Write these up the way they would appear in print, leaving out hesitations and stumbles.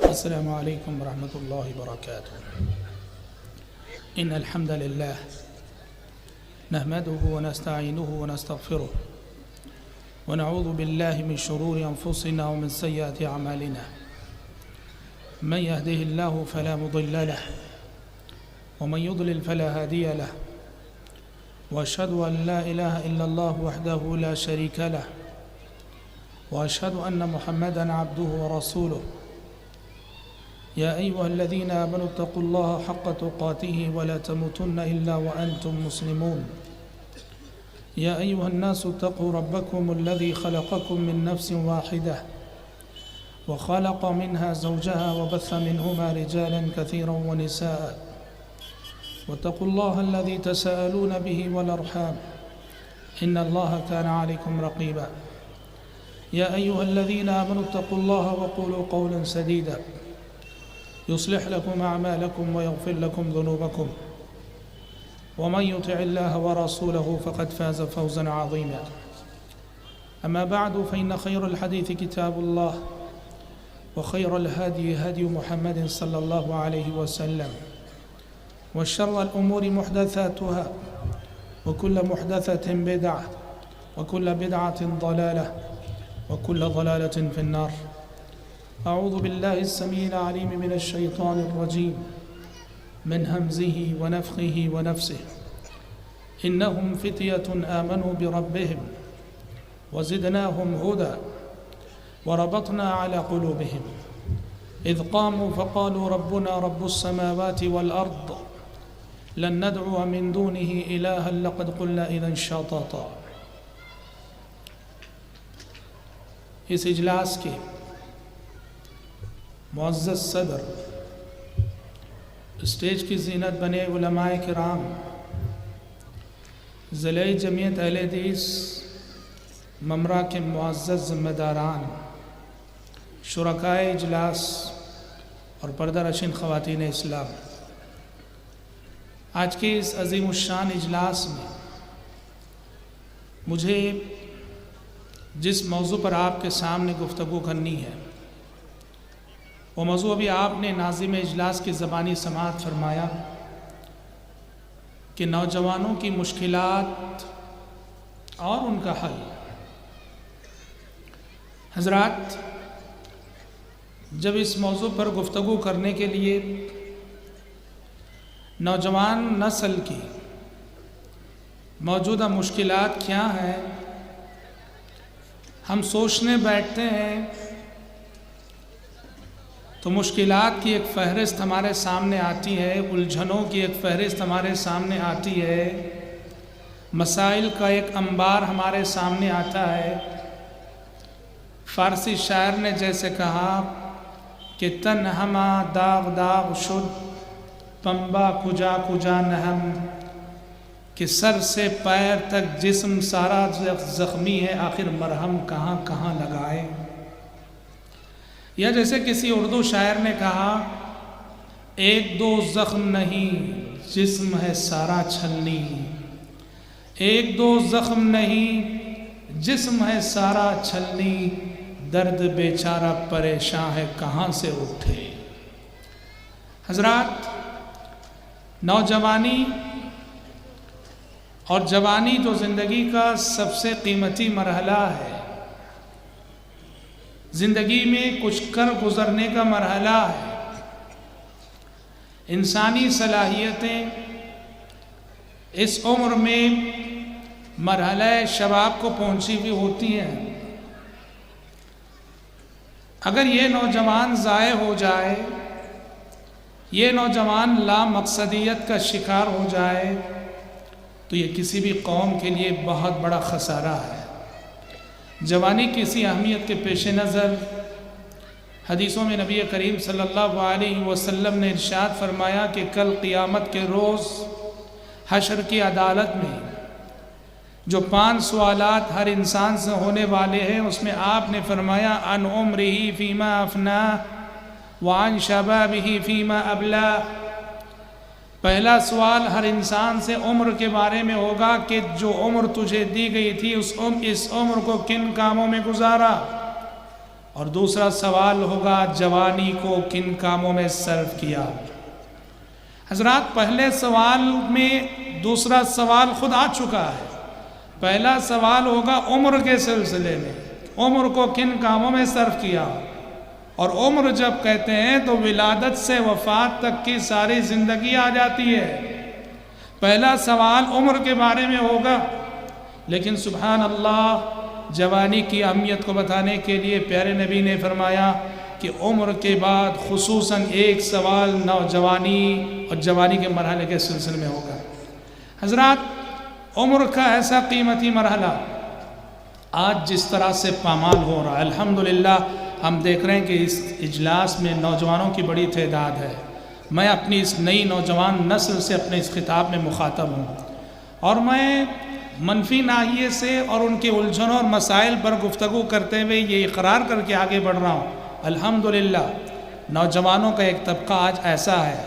السلام عليكم ورحمة الله وبركاته. إن الحمد لله نحمده ونستعينه ونستغفره ونعوذ بالله من شرور أنفسنا ومن سيئات أعمالنا. من يهده الله فلا مضل له ومن يضلل فلا هادي له، وأشهد أن لا إله إلا الله وحده لا شريك له، وأشهد أن محمدًا عبده ورسوله. يا أيها الذين آمنوا اتقوا الله حق تقاته ولا تموتن إلا وأنتم مسلمون. يا أيها الناس اتقوا ربكم الذي خلقكم من نفس واحدة وخلق منها زوجها وبث منهما رجالا كثيرا ونساء، واتقوا الله الذي تساءلون به والأرحام إن الله كان عليكم رقيبا. يا أيها الذين آمنوا اتقوا الله وقولوا قولا سديدا يصلح لكم أعمالكم ويغفر لكم ذنوبكم، ومن يطع الله ورسوله فقد فاز فوزا عظيما. أما بعد، فإن خير الحديث كتاب الله، وخير الهدي هدي محمد صلى الله عليه وسلم، وشر الأمور محدثاتها، وكل محدثة بدعة، وكل بدعة ضلالة، وكل ضلالة في النار. أعوذ بالله السميع العليم من الشيطان الرجيم من همزه ونفخه ونفسه. إنهم فتية آمنوا بربهم وزدناهم هدى وربطنا على قلوبهم إذ قاموا فقالوا ربنا رب السماوات والأرض لن ندعو من دونه إلها لقد قلنا إذا شططا. اس اجلاس کے معزز صدر، اسٹیج کی زینت بنے علماء کرام، ضلع جمعیت اہل حدیث ممرہ کے معزز ذمہ داران، شرکائے اجلاس اور پردہ نشین خواتین اسلام، آج کے اس عظیم الشان اجلاس میں مجھے جس موضوع پر آپ کے سامنے گفتگو کرنی ہے وہ موضوع ابھی آپ نے ناظم اجلاس کی زبانی سماعت فرمایا کہ نوجوانوں کی مشکلات اور ان کا حل۔ حضرات، جب اس موضوع پر گفتگو کرنے کے لیے نوجوان نسل کی موجودہ مشکلات کیا ہیں ہم سوچنے بیٹھتے ہیں تو مشکلات کی ایک فہرست ہمارے سامنے آتی ہے، الجھنوں کی ایک فہرست ہمارے سامنے آتی ہے، مسائل کا ایک انبار ہمارے سامنے آتا ہے۔ فارسی شاعر نے جیسے کہا کہ تن ہما داغ داغ شد پنبا کجا کجا نہم، کہ سر سے پیر تک جسم سارا زخمی ہے، آخر مرہم کہاں کہاں لگائے۔ یا جیسے کسی اردو شاعر نے کہا ایک دو زخم نہیں جسم ہے سارا چھلنی، ایک دو زخم نہیں جسم ہے سارا چھلنی، درد بیچارہ پریشاں ہے کہاں سے اٹھے۔ حضرات، نوجوانی اور جوانی جو زندگی کا سب سے قیمتی مرحلہ ہے، زندگی میں کچھ کر گزرنے کا مرحلہ ہے، انسانی صلاحیتیں اس عمر میں مرحلہ شباب کو پہنچی ہوئی ہوتی ہیں۔ اگر یہ نوجوان ضائع ہو جائے، یہ نوجوان لامقصدیت کا شکار ہو جائے تو یہ کسی بھی قوم کے لیے بہت بڑا خسارہ ہے۔ جوانی کی اسی اہمیت کے پیش نظر حدیثوں میں نبی کریم صلی اللہ علیہ وسلم نے ارشاد فرمایا کہ کل قیامت کے روز حشر کی عدالت میں جو 5 سوالات ہر انسان سے ہونے والے ہیں، اس میں آپ نے فرمایا عن عمرہ فیما افنا وعن شبابہ فیما ابلا۔ پہلا سوال ہر انسان سے عمر کے بارے میں ہوگا کہ جو عمر تجھے دی گئی تھی اس عمر کو کن کاموں میں گزارا، اور دوسرا سوال ہوگا جوانی کو کن کاموں میں صرف کیا۔ حضرات پہلے سوال میں دوسرا سوال خود آ چکا ہے۔ پہلا سوال ہوگا عمر کے سلسلے میں، عمر کو کن کاموں میں صرف کیا، اور عمر جب کہتے ہیں تو ولادت سے وفات تک کی ساری زندگی آ جاتی ہے۔ پہلا سوال عمر کے بارے میں ہوگا، لیکن سبحان اللہ جوانی کی اہمیت کو بتانے کے لیے پیارے نبی نے فرمایا کہ عمر کے بعد خصوصاً ایک سوال نوجوانی اور جوانی کے مرحلے کے سلسلے میں ہوگا۔ حضرات عمر کا ایسا قیمتی مرحلہ آج جس طرح سے پامال ہو رہا ہے، الحمدللہ ہم دیکھ رہے ہیں کہ اس اجلاس میں نوجوانوں کی بڑی تعداد ہے۔ میں اپنی اس نئی نوجوان نسل سے اپنے اس خطاب میں مخاطب ہوں، اور میں منفی ناحیے سے اور ان کے الجھنوں اور مسائل پر گفتگو کرتے ہوئے یہ اقرار کر کے آگے بڑھ رہا ہوں، الحمدللہ نوجوانوں کا ایک طبقہ آج ایسا ہے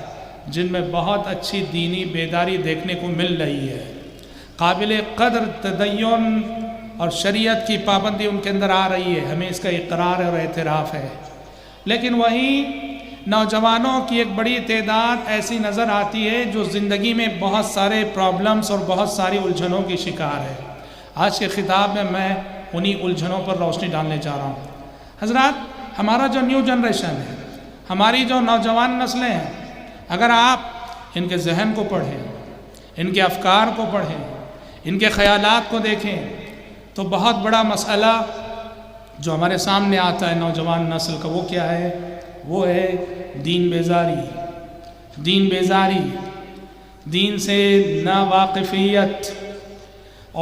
جن میں بہت اچھی دینی بیداری دیکھنے کو مل رہی ہے، قابل قدر تدین اور شریعت کی پابندی ان کے اندر آ رہی ہے، ہمیں اس کا اقرار اور اعتراف ہے۔ لیکن وہیں نوجوانوں کی ایک بڑی تعداد ایسی نظر آتی ہے جو زندگی میں بہت سارے پرابلمز اور بہت ساری الجھنوں کی شکار ہے۔ آج کے خطاب میں انہی الجھنوں پر روشنی ڈالنے جا رہا ہوں۔ حضرات ہمارا جو نیو جنریشن ہے، ہماری جو نوجوان نسلیں ہیں، اگر آپ ان کے ذہن کو پڑھیں، ان کے افکار کو پڑھیں، ان کے خیالات کو دیکھیں، تو بہت بڑا مسئلہ جو ہمارے سامنے آتا ہے نوجوان نسل کا، وہ کیا ہے؟ وہ ہے دین بیزاری، دین بیزاری، دین سے ناواقفیت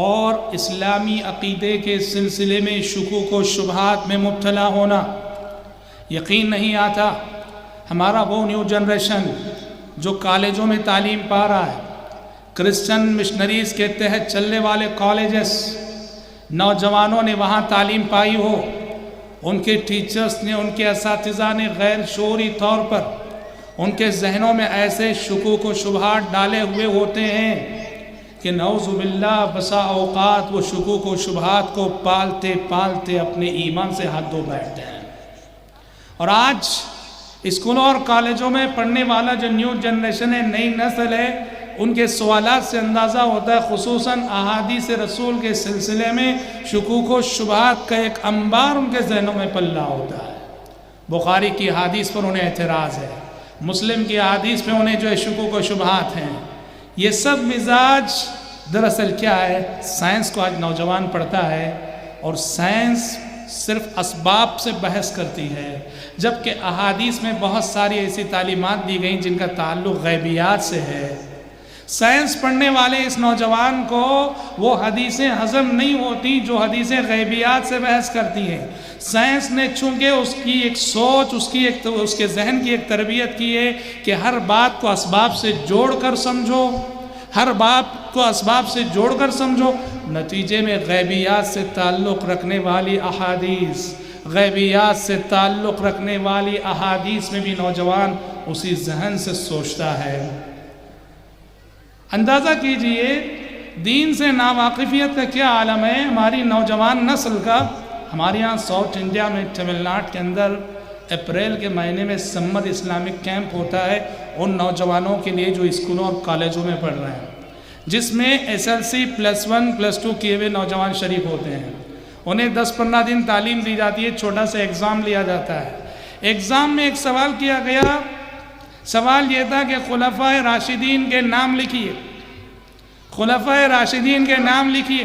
اور اسلامی عقیدے کے سلسلے میں شکوک و شبہات میں مبتلا ہونا۔ یقین نہیں آتا ہمارا وہ نیو جنریشن جو کالجوں میں تعلیم پا رہا ہے، کرسچن مشنریز کے تحت چلنے والے کالجز، نوجوانوں نے وہاں تعلیم پائی ہو، ان کے ٹیچرز نے، ان کے اساتذہ نے غیر شعوری طور پر ان کے ذہنوں میں ایسے شکوک و شبہات ڈالے ہوئے ہوتے ہیں کہ نعوذ باللہ بسا اوقات وہ شکوک و شبہات کو پالتے پالتے اپنے ایمان سے ہاتھ دھو بیٹھتے ہیں۔ اور آج اسکولوں اور کالجوں میں پڑھنے والا جو نیو جنریشن ہے، نئی نسل ہے، ان کے سوالات سے اندازہ ہوتا ہے خصوصاً احادیث رسول کے سلسلے میں شکوک و شبہات کا ایک انبار ان کے ذہنوں میں پلہ ہوتا ہے۔ بخاری کی حدیث پر انہیں اعتراض ہے، مسلم کی حدیث پہ انہیں جو ہے شکوک و شبہات ہیں۔ یہ سب مزاج دراصل کیا ہے؟ سائنس کو آج نوجوان پڑھتا ہے، اور سائنس صرف اسباب سے بحث کرتی ہے، جبکہ احادیث میں بہت ساری ایسی تعلیمات دی گئیں جن کا تعلق غیبیات سے ہے۔ سائنس پڑھنے والے اس نوجوان کو وہ حدیثیں ہضم نہیں ہوتی جو حدیثیں غیبیات سے بحث کرتی ہیں۔ سائنس نے چونکہ اس کی ایک سوچ، اس کے ذہن کی ایک تربیت کی ہے کہ ہر بات کو اسباب سے جوڑ کر سمجھو، ہر بات کو اسباب سے جوڑ کر سمجھو، نتیجے میں غیبیات سے تعلق رکھنے والی احادیث، غیبیات سے تعلق رکھنے والی احادیث میں بھی نوجوان اسی ذہن سے سوچتا ہے۔ اندازہ کیجئے دین سے ناواقفیت کا کیا عالم ہے ہماری نوجوان نسل کا۔ ہمارے یہاں ساؤتھ انڈیا میں تمل ناڈو کے اندر اپریل کے مہینے میں سمت اسلامک کیمپ ہوتا ہے ان نوجوانوں کے لیے جو اسکولوں اور کالجوں میں پڑھ رہے ہیں، جس میں SLC +1 +2 کیے ہوئے نوجوان شریک ہوتے ہیں۔ انہیں 10-15 دن تعلیم دی جاتی ہے، چھوٹا سا ایگزام لیا جاتا ہے۔ ایگزام میں ایک سوال کیا گیا، سوال یہ تھا کہ خلفائے راشدین کے نام لکھیے، خلفائے راشدین کے نام لکھیے۔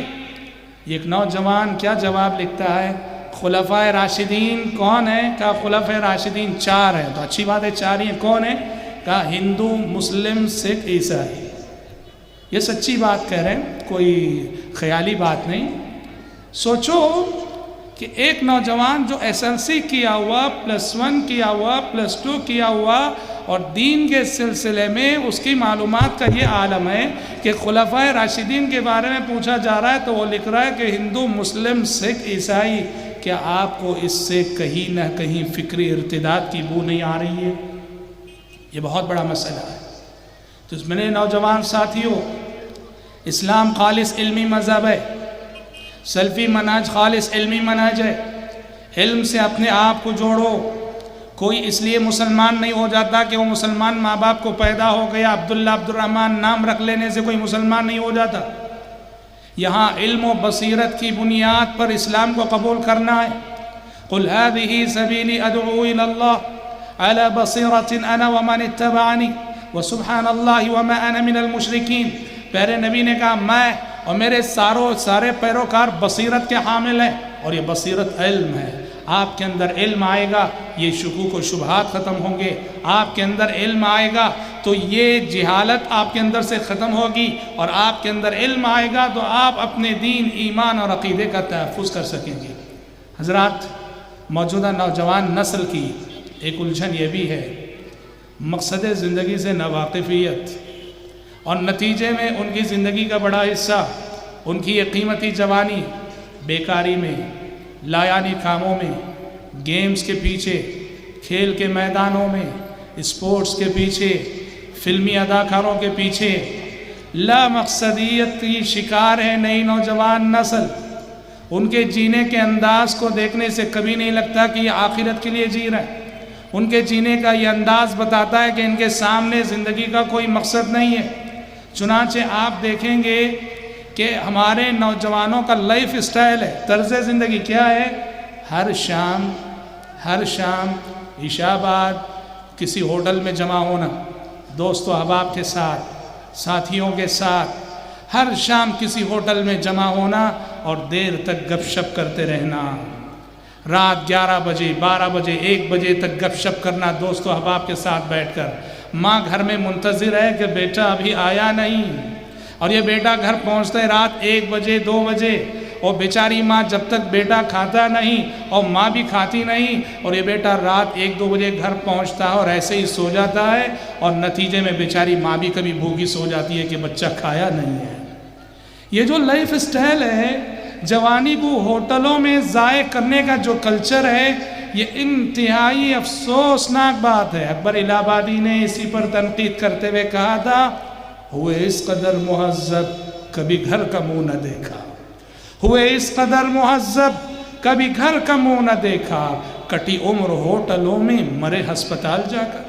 ایک نوجوان کیا جواب لکھتا ہے؟ خلفائے راشدین کون ہیں؟ کہا خلفائے راشدین 4 ہیں۔ تو اچھی بات ہے 4 ہی ہیں، کون ہیں؟ کہا ہندو، مسلم، سکھ، عیسائی۔ یہ سچی بات کہہ رہے ہیں، کوئی خیالی بات نہیں۔ سوچو کہ ایک نوجوان جو SLC کیا ہوا، +1 کیا ہوا، +2 کیا ہوا، اور دین کے سلسلے میں اس کی معلومات کا یہ عالم ہے کہ خلفائے راشدین کے بارے میں پوچھا جا رہا ہے تو وہ لکھ رہا ہے کہ ہندو، مسلم، سکھ، عیسائی۔ کیا آپ کو اس سے کہیں نہ کہیں فکری ارتداد کی بو نہیں آ رہی ہے؟ یہ بہت بڑا مسئلہ ہے۔ تو اس میں نوجوان ساتھیوں، اسلام خالص علمی مذہب ہے، سلفی منہج خالص علمی منہج ہے۔ علم سے اپنے آپ کو جوڑو۔ کوئی اس لیے مسلمان نہیں ہو جاتا کہ وہ مسلمان ماں باپ کو پیدا ہو گیا عبداللہ عبد الرحمن نام رکھ لینے سے کوئی مسلمان نہیں ہو جاتا۔ یہاں علم و بصیرت کی بنیاد پر اسلام کو قبول کرنا ہے۔ قل هذه سبیلی ادعو الی اللہ على بصیرۃ انا ومن اتبعنی وسبحان اللہ وما انا من المشرکین۔ پیارے نبی نے کہا میں اور میرے سارے پیروکار بصیرت کے حامل ہیں، اور یہ بصیرت علم ہے۔ آپ کے اندر علم آئے گا یہ شکوک و شبہات ختم ہوں گے، آپ کے اندر علم آئے گا تو یہ جہالت آپ کے اندر سے ختم ہوگی، اور آپ کے اندر علم آئے گا تو آپ اپنے دین ایمان اور عقیدے کا تحفظ کر سکیں گے۔ حضرات، موجودہ نوجوان نسل کی ایک الجھن یہ بھی ہے، مقصد زندگی سے ناواقفیت، اور نتیجے میں ان کی زندگی کا بڑا حصہ، ان کی یہ قیمتی جوانی بیکاری میں، لایانی کاموں میں، گیمز کے پیچھے، کھیل کے میدانوں میں، اسپورٹس کے پیچھے، فلمی اداکاروں کے پیچھے لا مقصدیت کی شکار ہے نئی نوجوان نسل۔ ان کے جینے کے انداز کو دیکھنے سے کبھی نہیں لگتا کہ یہ آخرت کے لیے جی رہے ہیں۔ ان کے جینے کا یہ انداز بتاتا ہے کہ ان کے سامنے زندگی کا کوئی مقصد نہیں ہے۔ چنانچہ آپ دیکھیں گے کہ ہمارے نوجوانوں کا لائف اسٹائل ہے، طرز زندگی کیا ہے؟ ہر شام عشاء بعد کسی ہوٹل میں جمع ہونا، دوست و احباب کے ساتھ، ساتھیوں کے ساتھ، ہر شام کسی ہوٹل میں جمع ہونا اور دیر تک گپ شپ کرتے رہنا، رات 11 بجے 12 بجے 1 بجے تک گپ شپ کرنا دوست و احباب کے ساتھ بیٹھ کر۔ ماں گھر میں منتظر ہے کہ بیٹا ابھی آیا نہیں، اور یہ بیٹا گھر پہنچتا ہے رات 1 بجے 2 بجے، اور بیچاری ماں جب تک بیٹا کھاتا نہیں اور ماں بھی کھاتی نہیں، اور یہ بیٹا رات 1-2 بجے گھر پہنچتا ہے اور ایسے ہی سو جاتا ہے، اور نتیجے میں بیچاری ماں بھی کبھی بھوکی سو جاتی ہے کہ بچہ کھایا نہیں ہے۔ یہ جو لائف اسٹائل ہے، جوانی کو ہوٹلوں میں ضائع کرنے کا جو کلچر ہے، یہ انتہائی افسوسناک بات ہے۔ اکبر الہ آبادی نے اسی پر تنقید کرتے ہوئے کہا تھا، ہوئے اس قدر مہذب کبھی گھر کا منہ نہ دیکھا، ہوئے اس قدر مہذب کبھی گھر کا منہ نہ دیکھا، کٹی عمر ہوٹلوں میں مرے ہسپتال جا کر۔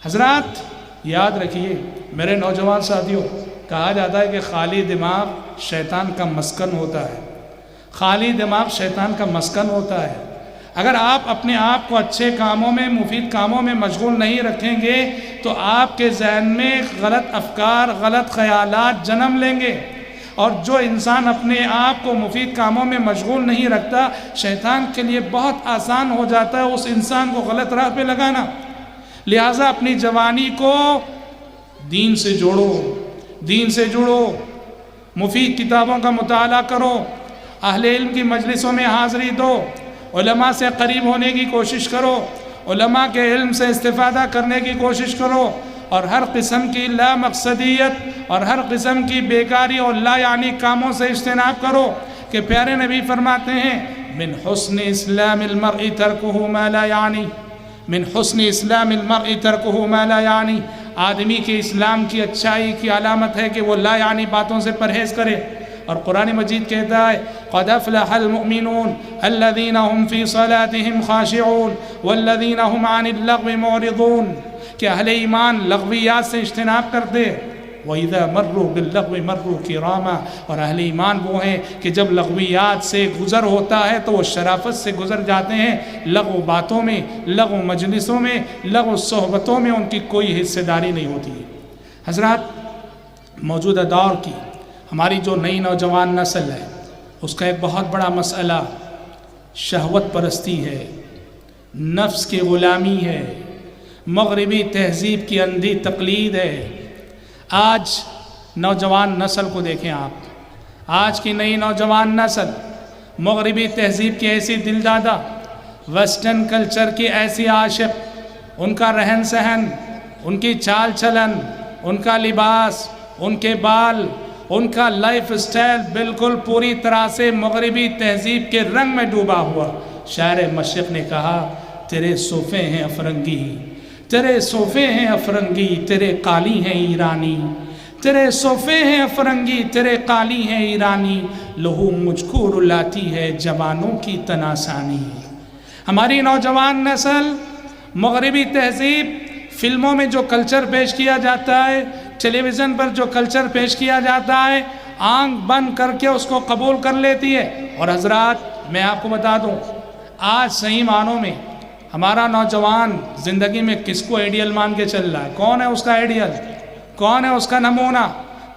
حضرات یاد رکھیے میرے نوجوان ساتھیوں، کہا جاتا ہے کہ خالی دماغ شیطان کا مسکن ہوتا ہے، خالی دماغ شیطان کا مسکن ہوتا ہے۔ اگر آپ اپنے آپ کو اچھے کاموں میں، مفید کاموں میں مشغول نہیں رکھیں گے تو آپ کے ذہن میں غلط افکار، غلط خیالات جنم لیں گے، اور جو انسان اپنے آپ کو مفید کاموں میں مشغول نہیں رکھتا، شیطان کے لیے بہت آسان ہو جاتا ہے اس انسان کو غلط راہ پہ لگانا۔ لہٰذا اپنی جوانی کو دین سے جوڑو، دین سے جڑو، مفید کتابوں کا مطالعہ کرو، اہل علم کی مجلسوں میں حاضری دو، علماء سے قریب ہونے کی کوشش کرو، علماء کے علم سے استفادہ کرنے کی کوشش کرو، اور ہر قسم کی لا مقصدیت اور ہر قسم کی بیکاری اور لا یعنی کاموں سے اجتناب کرو، کہ پیارے نبی فرماتے ہیں من حسن اسلام المرء ترکہ ما لا یعنی، من حسن اسلام المرء ترکہ ما لا یعنی، آدمی کے اسلام کی اچھائی کی علامت ہے کہ وہ لا یعنی باتوں سے پرہیز کرے۔ اور قرآن مجید کہتا ہے قد افلح المؤمنون الذین هم فی صلاتهم خاشعون والذین هم عن اللغو معرضون، کہ اہل ایمان لغویات سے اجتناب کرتے، وَإِذَا مَرُّوا بِاللَّغْوِ مَرُّوا كِرَامًا، اور اہل ایمان وہ ہیں کہ جب لغویات سے گزر ہوتا ہے تو وہ شرافت سے گزر جاتے ہیں، لغو باتوں میں، لغو مجلسوں میں، لغو صحبتوں میں ان کی کوئی حصہ داری نہیں ہوتی ہے۔ حضرات موجودہ دور کی ہماری جو نئی نوجوان نسل ہے، اس کا ایک بہت بڑا مسئلہ شہوت پرستی ہے، نفس کی غلامی ہے، مغربی تہذیب کی اندھی تقلید ہے۔ آج نوجوان نسل کو دیکھیں آپ، آج کی نئی نوجوان نسل مغربی تہذیب کی ایسی دل دادہ، ویسٹرن کلچر کی ایسی عاشق، ان کا رہن سہن، ان کی چال چلن، ان کا لباس، ان کے بال، ان کا لائف اسٹائل بالکل پوری طرح سے مغربی تہذیب کے رنگ میں ڈوبا ہوا۔ شاعر مشرق نے کہا تیرے صوفے ہیں افرنگی، تیرے صوفے ہیں افرنگی، تیرے قالی ہیں ایرانی، تیرے صوفے ہیں افرنگی، تیرے قالی ہیں ایرانی، لہو مجھ کو رلاتی ہے جوانوں کی تناسانی۔ ہماری نوجوان نسل مغربی تہذیب، فلموں میں جو کلچر پیش کیا جاتا ہے، ٹیلی ویژن پر جو کلچر پیش کیا جاتا ہے، آنکھ بند کر کے اس کو قبول کر لیتی ہے۔ اور حضرات میں آپ کو بتا دوں، آج صحیح معنوں میں ہمارا نوجوان زندگی میں کس کو آئیڈیل مان کے چل رہا ہے؟ کون ہے اس کا آئیڈیل؟ کون ہے اس کا نمونہ؟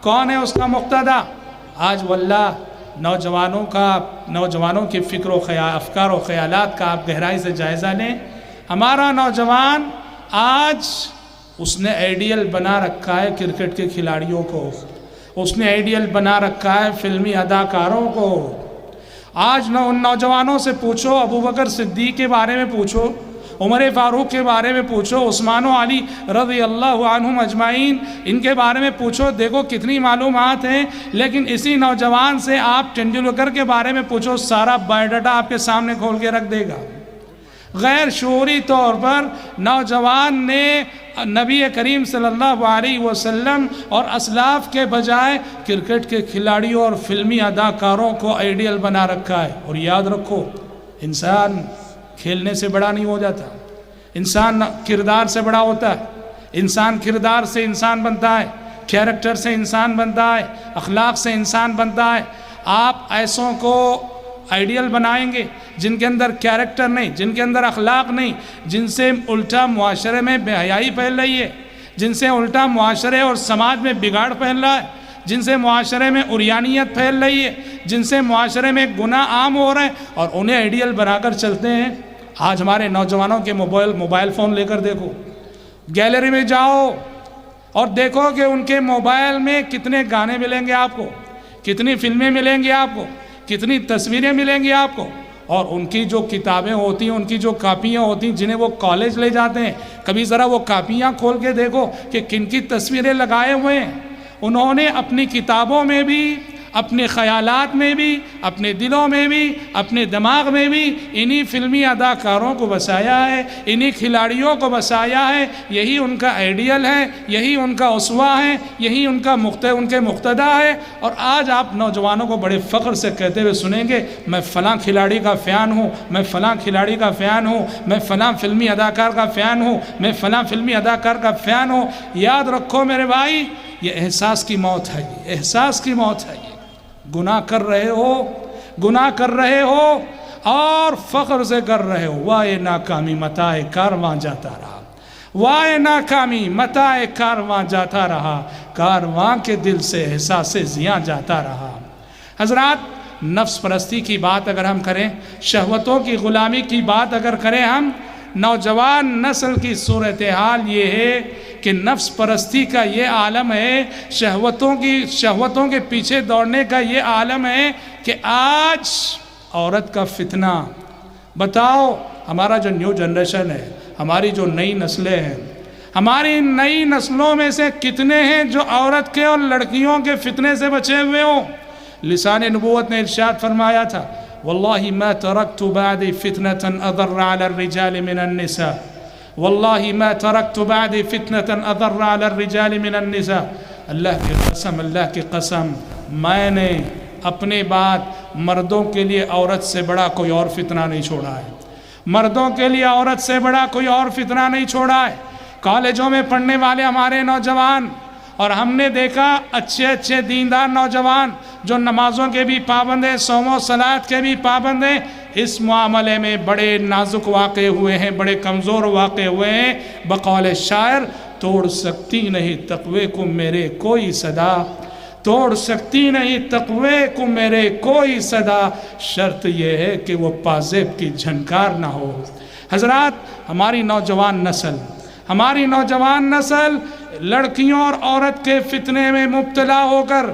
کون ہے اس کا مقتدی؟ آج واللہ نوجوانوں کے فکر و افکار و خیالات کا آپ گہرائی سے جائزہ لیں۔ ہمارا نوجوان آج اس نے آئیڈیل بنا رکھا ہے کرکٹ کے کھلاڑیوں کو، اس نے آئیڈیل بنا رکھا ہے فلمی اداکاروں کو۔ آج ان نوجوانوں سے پوچھو، ابو بکر صدیق کے بارے میں پوچھو، عمر فاروق کے بارے میں پوچھو، عثمان و علی رضی اللہ عنہم اجمعین ان کے بارے میں پوچھو، دیکھو کتنی معلومات ہیں۔ لیکن اسی نوجوان سے آپ ٹنڈولکر کے بارے میں پوچھو، سارا بایو ڈاٹا آپ کے سامنے کھول کے رکھ دے گا۔ غیر شعوری طور پر نوجوان نے نبی کریم صلی اللہ علیہ وسلم اور اسلاف کے بجائے کرکٹ کے کھلاڑیوں اور فلمی اداکاروں کو آئیڈیل بنا رکھا ہے۔ اور یاد رکھو، انسان کھیلنے سے بڑا نہیں ہو جاتا، انسان کردار سے بڑا ہوتا ہے۔ انسان کردار سے انسان بنتا ہے، کیریکٹر سے انسان بنتا ہے، اخلاق سے انسان بنتا ہے۔ آپ ایسوں کو آئیڈیل بنائیں گے جن کے اندر کیریکٹر نہیں، جن کے اندر اخلاق نہیں، جن سے الٹا معاشرے میں بے حیائی پھیل رہی ہے، جن سے الٹا معاشرے اور سماج میں بگاڑ پھیل رہا ہے، جن سے معاشرے میں عریانیت پھیل رہی ہے، جن سے معاشرے میں گناہ عام ہو رہے ہیں، اور انہیں آئیڈیل بنا کر چلتے ہیں۔ آج ہمارے نوجوانوں کے موبائل فون لے کر دیکھو، گیلری میں جاؤ اور دیکھو کہ ان کے موبائل میں کتنے گانے ملیں گے آپ کو، کتنی فلمیں ملیں گی آپ کو، کتنی تصویریں ملیں گی آپ کو۔ اور ان کی جو کتابیں ہوتی ہیں، ان کی جو کاپیاں ہوتی ہیں جنہیں وہ کالج لے جاتے ہیں، کبھی ذرا وہ کاپیاں کھول کے دیکھو کہ کن کی تصویریں لگائے ہوئے ہیں۔ انہوں نے اپنی کتابوں میں بھی، اپنے خیالات میں بھی، اپنے دلوں میں بھی، اپنے دماغ میں بھی انہی فلمی اداکاروں کو بسایا ہے، انہی کھلاڑیوں کو بسایا ہے۔ یہی ان کا آئیڈیل ہے، یہی ان کا اسوہ ہے، یہی ان کے مقتدی ہے۔ اور آج آپ نوجوانوں کو بڑے فخر سے کہتے ہوئے سنیں گے، میں فلاں کھلاڑی کا فین ہوں، میں فلاں کھلاڑی کا فین ہوں، میں فلاں فلمی اداکار کا فین ہوں، میں فلاں فلمی اداکار کا فین ہوں۔ یاد رکھو میرے بھائی، یہ احساس کی موت ہے، یہ احساس کی موت ہے۔ گناہ کر رہے ہو اور فخر سے کر رہے ہو، وائے ناکامی متاع کارواں جاتا رہا، وائے ناکامی متاع کارواں جاتا رہا، کارواں کے دل سے احساس زیاں جاتا رہا۔ حضرات، نفس پرستی کی بات اگر ہم کریں، شہوتوں کی غلامی کی بات اگر کریں ہم، نوجوان نسل کی صورتحال یہ ہے کہ نفس پرستی کا یہ عالم ہے، شہوتوں کے پیچھے دوڑنے کا یہ عالم ہے کہ آج عورت کا فتنہ۔ بتاؤ، ہمارا جو نیو جنریشن ہے، ہماری جو نئی نسلیں ہیں، ہماری نئی نسلوں میں سے کتنے ہیں جو عورت کے اور لڑکیوں کے فتنے سے بچے ہوئے ہوں؟ لسان نبوت نے ارشاد فرمایا تھا، واللہ ما ترکت بعد فتنة اضر على الرجال من النساء، واللہ ما ترکت بعد فتنة اضر على الرجال من النساء۔ اللہ کی قسم، میں نے اپنے بعد مردوں کے لیے عورت سے بڑا کوئی اور فتنہ نہیں چھوڑا ہے، مردوں کے لیے عورت سے بڑا کوئی اور فتنہ نہیں چھوڑا ہے۔ کالجوں میں پڑھنے والے ہمارے نوجوان، اور ہم نے دیکھا اچھے دیندار نوجوان جو نمازوں کے بھی پابند ہیں، صوم و صلات کے بھی پابند ہیں، اس معاملے میں بڑے نازک واقع ہوئے ہیں، بڑے کمزور واقع ہوئے ہیں۔ بقول شاعر، توڑ سکتی نہیں تقوی کو میرے کوئی صدا، توڑ سکتی نہیں تقوی کو میرے کوئی صدا، شرط یہ ہے کہ وہ پازیب کی جھنکار نہ ہو۔ حضرات، ہماری نوجوان نسل لڑکیوں اور عورت کے فتنے میں مبتلا ہو کر،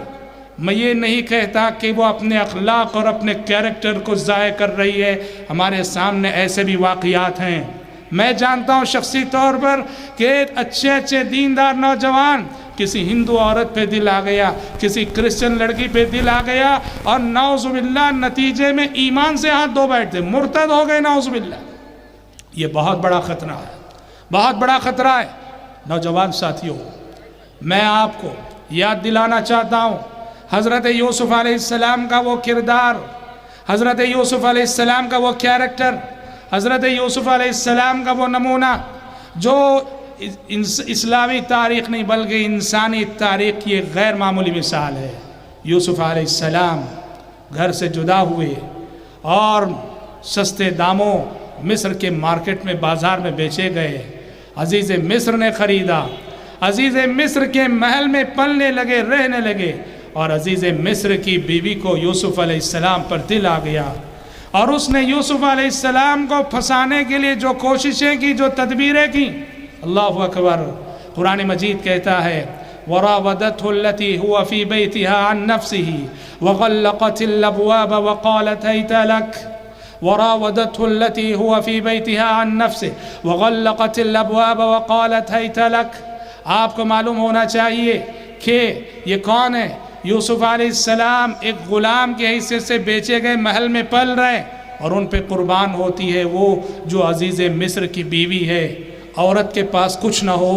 میں یہ نہیں کہتا کہ وہ اپنے اخلاق اور اپنے کیریکٹر کو ضائع کر رہی ہے، ہمارے سامنے ایسے بھی واقعات ہیں۔ میں جانتا ہوں شخصی طور پر کہ اچھے دیندار نوجوان، کسی ہندو عورت پہ دل آ گیا، کسی کرسچن لڑکی پہ دل آ گیا، اور نعوذ باللہ نتیجے میں ایمان سے ہاتھ دھو بیٹھتے، مرتد ہو گئے نعوذ باللہ۔ یہ بہت بڑا خطرہ ہے، بہت بڑا خطرہ ہے۔ نوجوان ساتھیوں، میں آپ کو یاد دلانا چاہتا ہوں حضرت یوسف علیہ السلام کا وہ کردار، حضرت یوسف علیہ السلام کا وہ کیریکٹر، حضرت یوسف علیہ السلام کا وہ نمونہ جو اسلامی تاریخ نہیں بلکہ انسانی تاریخ کی ایک غیر معمولی مثال ہے۔ یوسف علیہ السلام گھر سے جدا ہوئے اور سستے داموں مصر کے مارکیٹ میں بازار میں بیچے گئے، عزیز مصر نے خریدا، عزیز مصر کے محل میں پلنے لگے، رہنے لگے، اور عزیز مصر کی بیوی کو یوسف علیہ السلام پر دل آ گیا، اور اس نے یوسف علیہ السلام کو پھنسانے کے لیے جو کوششیں کی، جو تدبیریں کی، اللہ اکبر، قرآن مجید کہتا ہے وراودته التي هو في بيتها عن نفسه وغلقت الابواب وقالت هيت لك، وراودته التي هو في بيتها عن نفسه وغلقت الابواب وقالت هيت لك۔ آپ کو معلوم ہونا چاہیے کہ یہ کون ہے؟ یوسف علیہ السلام ایک غلام کی حیثیت سے بیچے گئے محل میں پل رہے، اور ان پہ قربان ہوتی ہے وہ جو عزیز مصر کی بیوی ہے۔ عورت کے پاس کچھ نہ ہو،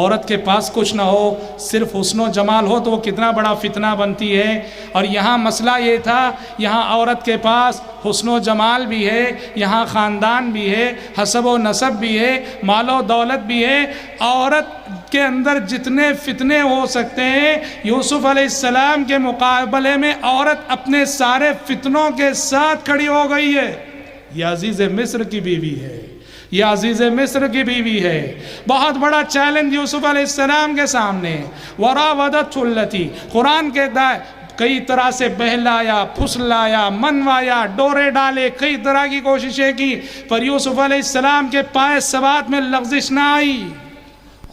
عورت کے پاس کچھ نہ ہو، صرف حسن و جمال ہو تو وہ کتنا بڑا فتنہ بنتی ہے، اور یہاں مسئلہ یہ تھا، یہاں عورت کے پاس حسن و جمال بھی ہے، یہاں خاندان بھی ہے، حسب و نسب بھی ہے، مال و دولت بھی ہے، عورت کے اندر جتنے فتنے ہو سکتے ہیں یوسف علیہ السلام کے مقابلے میں عورت اپنے سارے فتنوں کے ساتھ کھڑی ہو گئی ہے۔ یہ عزیز مصر کی بیوی ہے، یہ عزیز مصر کی بیوی ہے۔ بہت بڑا چیلنج یوسف علیہ السلام کے سامنے، وراودته التي، قرآن کہتا ہے کئی طرح سے بہلایا، پھسلایا، منوایا، ڈورے ڈالے، کئی طرح کی کوششیں کی، پر یوسف علیہ السلام کے پائے ثبات میں لغزش نہ آئی،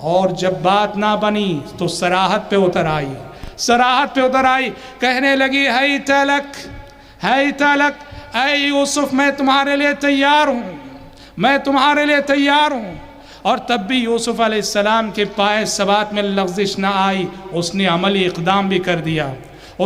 اور جب بات نہ بنی تو صراحت پہ اتر آئی، صراحت پہ اتر آئی، کہنے لگی ہیت لک، ہیت لک، اے یوسف میں تمہارے لیے تیار ہوں، میں تمہارے لیے تیار ہوں۔ اور تب بھی یوسف علیہ السلام کے پائے ثبات میں لغزش نہ آئی، اس نے عملی اقدام بھی کر دیا،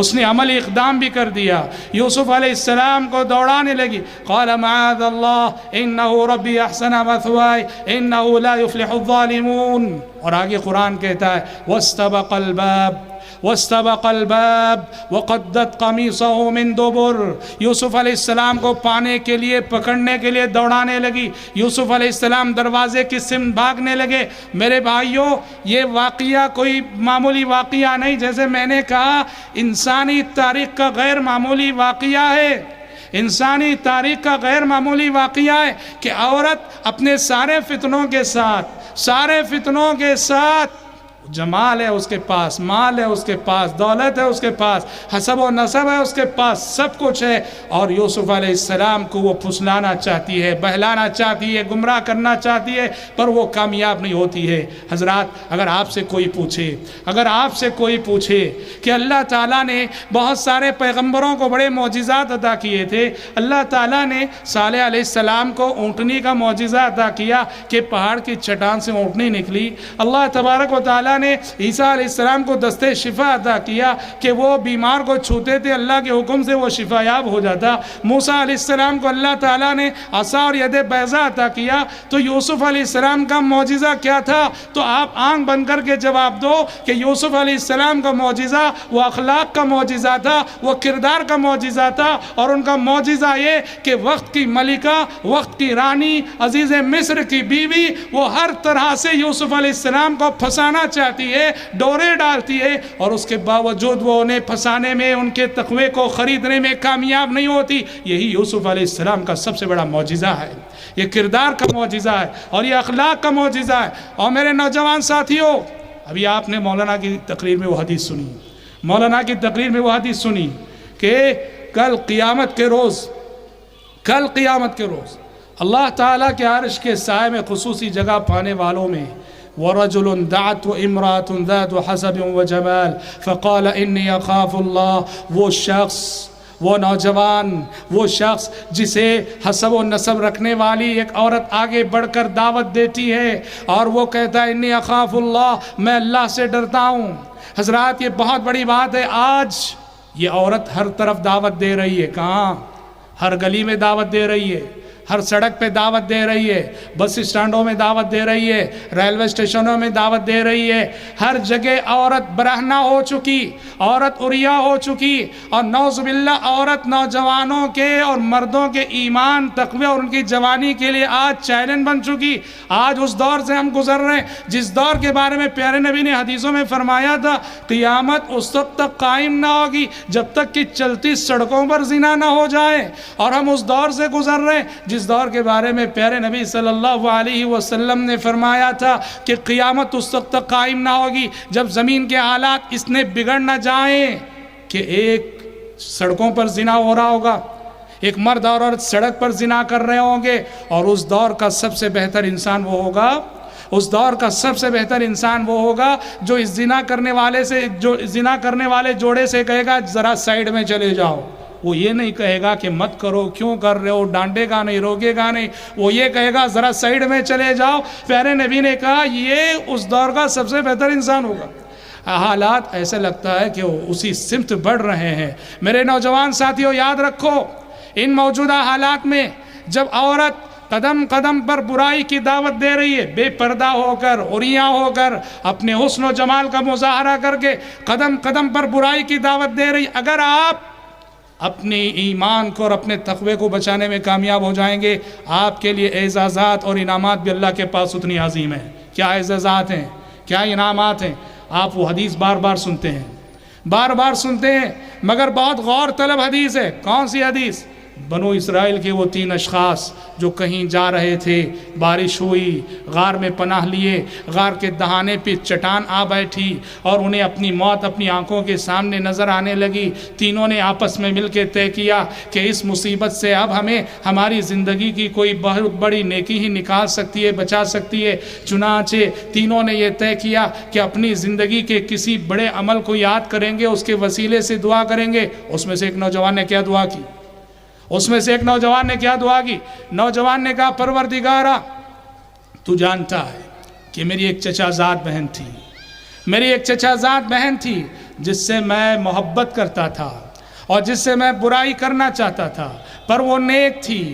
اس نے عملی اقدام بھی کر دیا، یوسف علیہ السلام کو دوڑانے لگی، قال معاذ اللہ انہو ربی احسن مثوائی انہو لا یفلح الظالمون۔ اور آگے قرآن کہتا ہے واستبق الباب، واستبق الباب وقدت قمیصہ من دبر، یوسف علیہ السلام کو پانے کے لیے، پکڑنے کے لیے دوڑانے لگی، یوسف علیہ السلام دروازے کی سمت بھاگنے لگے۔ میرے بھائیوں، یہ واقعہ کوئی معمولی واقعہ نہیں، جیسے میں نے کہا انسانی تاریخ کا غیر معمولی واقعہ ہے، انسانی تاریخ کا غیر معمولی واقعہ ہے کہ عورت اپنے سارے فتنوں کے ساتھ، سارے فتنوں کے ساتھ، جمال ہے اس کے پاس، مال ہے اس کے پاس، دولت ہے اس کے پاس، حسب و نسب ہے اس کے پاس، سب کچھ ہے، اور یوسف علیہ السلام کو وہ پھسلانا چاہتی ہے، بہلانا چاہتی ہے، گمراہ کرنا چاہتی ہے، پر وہ کامیاب نہیں ہوتی ہے۔ حضرات، اگر آپ سے کوئی پوچھے، اگر آپ سے کوئی پوچھے کہ اللہ تعالیٰ نے بہت سارے پیغمبروں کو بڑے معجزات عطا کیے تھے، اللہ تعالیٰ نے صالح علیہ السلام کو اونٹنی کا معجزہ عطا کیا کہ پہاڑ کی چٹان سے اونٹنی نکلی، اللہ تبارک و تعالیٰ نے عیسیٰ علیہ السلام کو دستِ شفا عطا کیا کہ وہ بیمار کو چھوتے تھے، اللہ کے حکم سے وہ شفا یاب ہو جاتا، موسیٰ علیہ السلام کو اللہ تعالیٰ نے عصا اور ید بیضا عطا کیا، تو یوسف علیہ السلام کا معجزہ کیا تھا؟ تو آپ آنکھ بند کر کے جواب دو کہ یوسف علیہ السلام کا معجزہ وہ اخلاق کا معجزہ تھا، وہ کردار کا معجزہ تھا، اور ان کا معجزہ یہ کہ وقت کی ملکہ، وقت کی رانی، عزیز مصر کی بیوی، وہ ہر طرح سے یوسف علیہ السلام کو پھنسانا چاہتی ہے، ڈورے ڈالتی ہے، اور اس کے باوجود وہ انہیں پھنسانے میں، ان کے تقوی کو خریدنے میں کامیاب نہیں ہوتی۔ یہی یوسف علیہ السلام کا سب سے بڑا معجزہ ہے، یہ کردار کا معجزہ ہے، اور یہ اخلاق کا معجزہ ہے۔ اور میرے نوجوان ساتھیوں، ابھی آپ نے مولانا کی تقریر میں وہ حدیث سنی، مولانا کی تقریر میں وہ حدیث سنی کہ کل قیامت کے روز، کل قیامت کے روز اللہ تعالیٰ کے عرش کے سائے میں خصوصی جگہ پانے والوں میں وَرَجُلٌ دَعَتْهُ امْرَأَةٌ ذَاتُ حَسَبٍ وَجَمَالٍ فَقَالَ إِنِّي أَخَافُ اللَّهَ، وہ شخص، وہ نوجوان، وہ شخص جسے حسب و نسب رکھنے والی ایک عورت آگے بڑھ کر دعوت دیتی ہے اور وہ کہتا ہے انی اخاف اللہ، میں اللہ سے ڈرتا ہوں۔ حضرات، یہ بہت بڑی بات ہے۔ آج یہ عورت ہر طرف دعوت دے رہی ہے، کہاں؟ ہر گلی میں دعوت دے رہی ہے، ہر سڑک پہ دعوت دے رہی ہے، بس اسٹینڈوں میں دعوت دے رہی ہے، ریلوے اسٹیشنوں میں دعوت دے رہی ہے، ہر جگہ عورت برہنہ ہو چکی، عورت عریاں ہو چکی، اور نعوذ باللہ عورت نوجوانوں کے اور مردوں کے ایمان، تقوی اور ان کی جوانی کے لیے آج چیلنج بن چکی۔ آج اس دور سے ہم گزر رہے ہیں جس دور کے بارے میں پیارے نبی نے حدیثوں میں فرمایا تھا، قیامت اس وقت تک قائم نہ ہوگی جب تک کہ چلتی سڑکوں پر زنا نہ ہو جائے، اور ہم اس دور سے گزر رہے ہیں جس دور کے بارے میں پیارے نبی صلی اللہ علیہ وسلم نے فرمایا تھا کہ قیامت اس وقت تک قائم نہ ہوگی جب زمین کے حالات اس نے بگڑ نہ جائیں کہ ایک سڑکوں پر زنا ہو رہا ہوگا، ایک مرد اور عورت سڑک پر زنا کر رہے ہوں گے، اور اس دور کا سب سے بہتر انسان وہ ہوگا، اس دور کا سب سے بہتر انسان وہ ہوگا جو اس زنا کرنے والے جوڑے سے کہے گا ذرا سائیڈ میں چلے جاؤ۔ وہ یہ نہیں کہے گا کہ مت کرو، کیوں کر رہے ہو، ڈانٹے گا نہیں، روکے گا نہیں، وہ یہ کہے گا ذرا سائیڈ میں چلے جاؤ۔ پیارے نبی نے کہا یہ اس دور کا سب سے بہتر انسان ہوگا۔ حالات ایسے لگتا ہے کہ وہ اسی سمت بڑھ رہے ہیں۔ میرے نوجوان ساتھیوں، یاد رکھو ان موجودہ حالات میں جب عورت قدم قدم پر برائی کی دعوت دے رہی ہے، بے پردہ ہو کر، عریاں ہو کر، اپنے حسن و جمال کا مظاہرہ کر کے قدم قدم پر برائی کی دعوت دے رہی، اگر آپ اپنے ایمان کو اور اپنے تقوی کو بچانے میں کامیاب ہو جائیں گے، آپ کے لیے اعزازات اور انعامات بھی اللہ کے پاس اتنی عظیم ہیں۔ کیا اعزازات ہیں، کیا انعامات ہیں؟ آپ وہ حدیث بار بار سنتے ہیں، بار بار سنتے ہیں، مگر بہت غور طلب حدیث ہے۔ کون سی حدیث؟ بنو اسرائیل کے وہ 3 اشخاص جو کہیں جا رہے تھے، بارش ہوئی، غار میں پناہ لیے، غار کے دہانے پہ چٹان آ بیٹھی اور انہیں اپنی موت اپنی آنکھوں کے سامنے نظر آنے لگی۔ تینوں نے آپس میں مل کے طے کیا کہ اس مصیبت سے اب ہمیں ہماری زندگی کی کوئی بہت بڑی نیکی ہی نکال سکتی ہے، بچا سکتی ہے۔ چنانچہ تینوں نے یہ طے کیا کہ اپنی زندگی کے کسی بڑے عمل کو یاد کریں گے، اس کے وسیلے سے دعا کریں گے۔ اس میں سے ایک نوجوان نے کیا دعا کی؟ نوجوان نے کہا پروردگارا تو جانتا ہے کہ میری ایک چچا زاد بہن تھی جس سے میں محبت کرتا تھا اور جس سے میں برائی کرنا چاہتا تھا، پر وہ نیک تھی،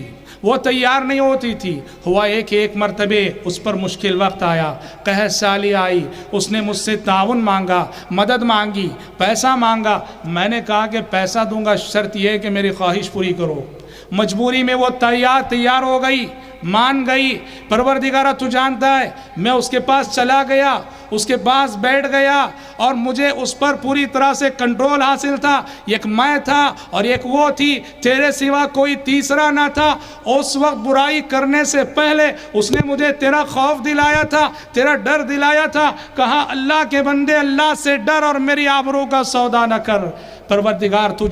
وہ تیار نہیں ہوتی تھی۔ ہوا ایک مرتبہ اس پر مشکل وقت آیا، قحط سالی آئی، اس نے مجھ سے تعاون مانگا، مدد مانگی، پیسہ مانگا۔ میں نے کہا کہ پیسہ دوں گا، شرط یہ ہے کہ میری خواہش پوری کرو۔ مجبوری میں وہ تیار ہو گئی، مان گئی۔ پروردگارہ تو جانتا ہے، میں اس کے پاس چلا گیا، اس کے پاس بیٹھ گیا، اور مجھے اس پر پوری طرح سے کنٹرول حاصل تھا۔ ایک میں تھا اور ایک وہ تھی، تیرے سوا کوئی تیسرا نہ تھا۔ اس وقت برائی کرنے سے پہلے اس نے مجھے تیرا خوف دلایا تھا، تیرا ڈر دلایا تھا، کہا اللہ کے بندے اللہ سے ڈر اور میری آبرو کا سودا نہ کر۔ پروردگار تو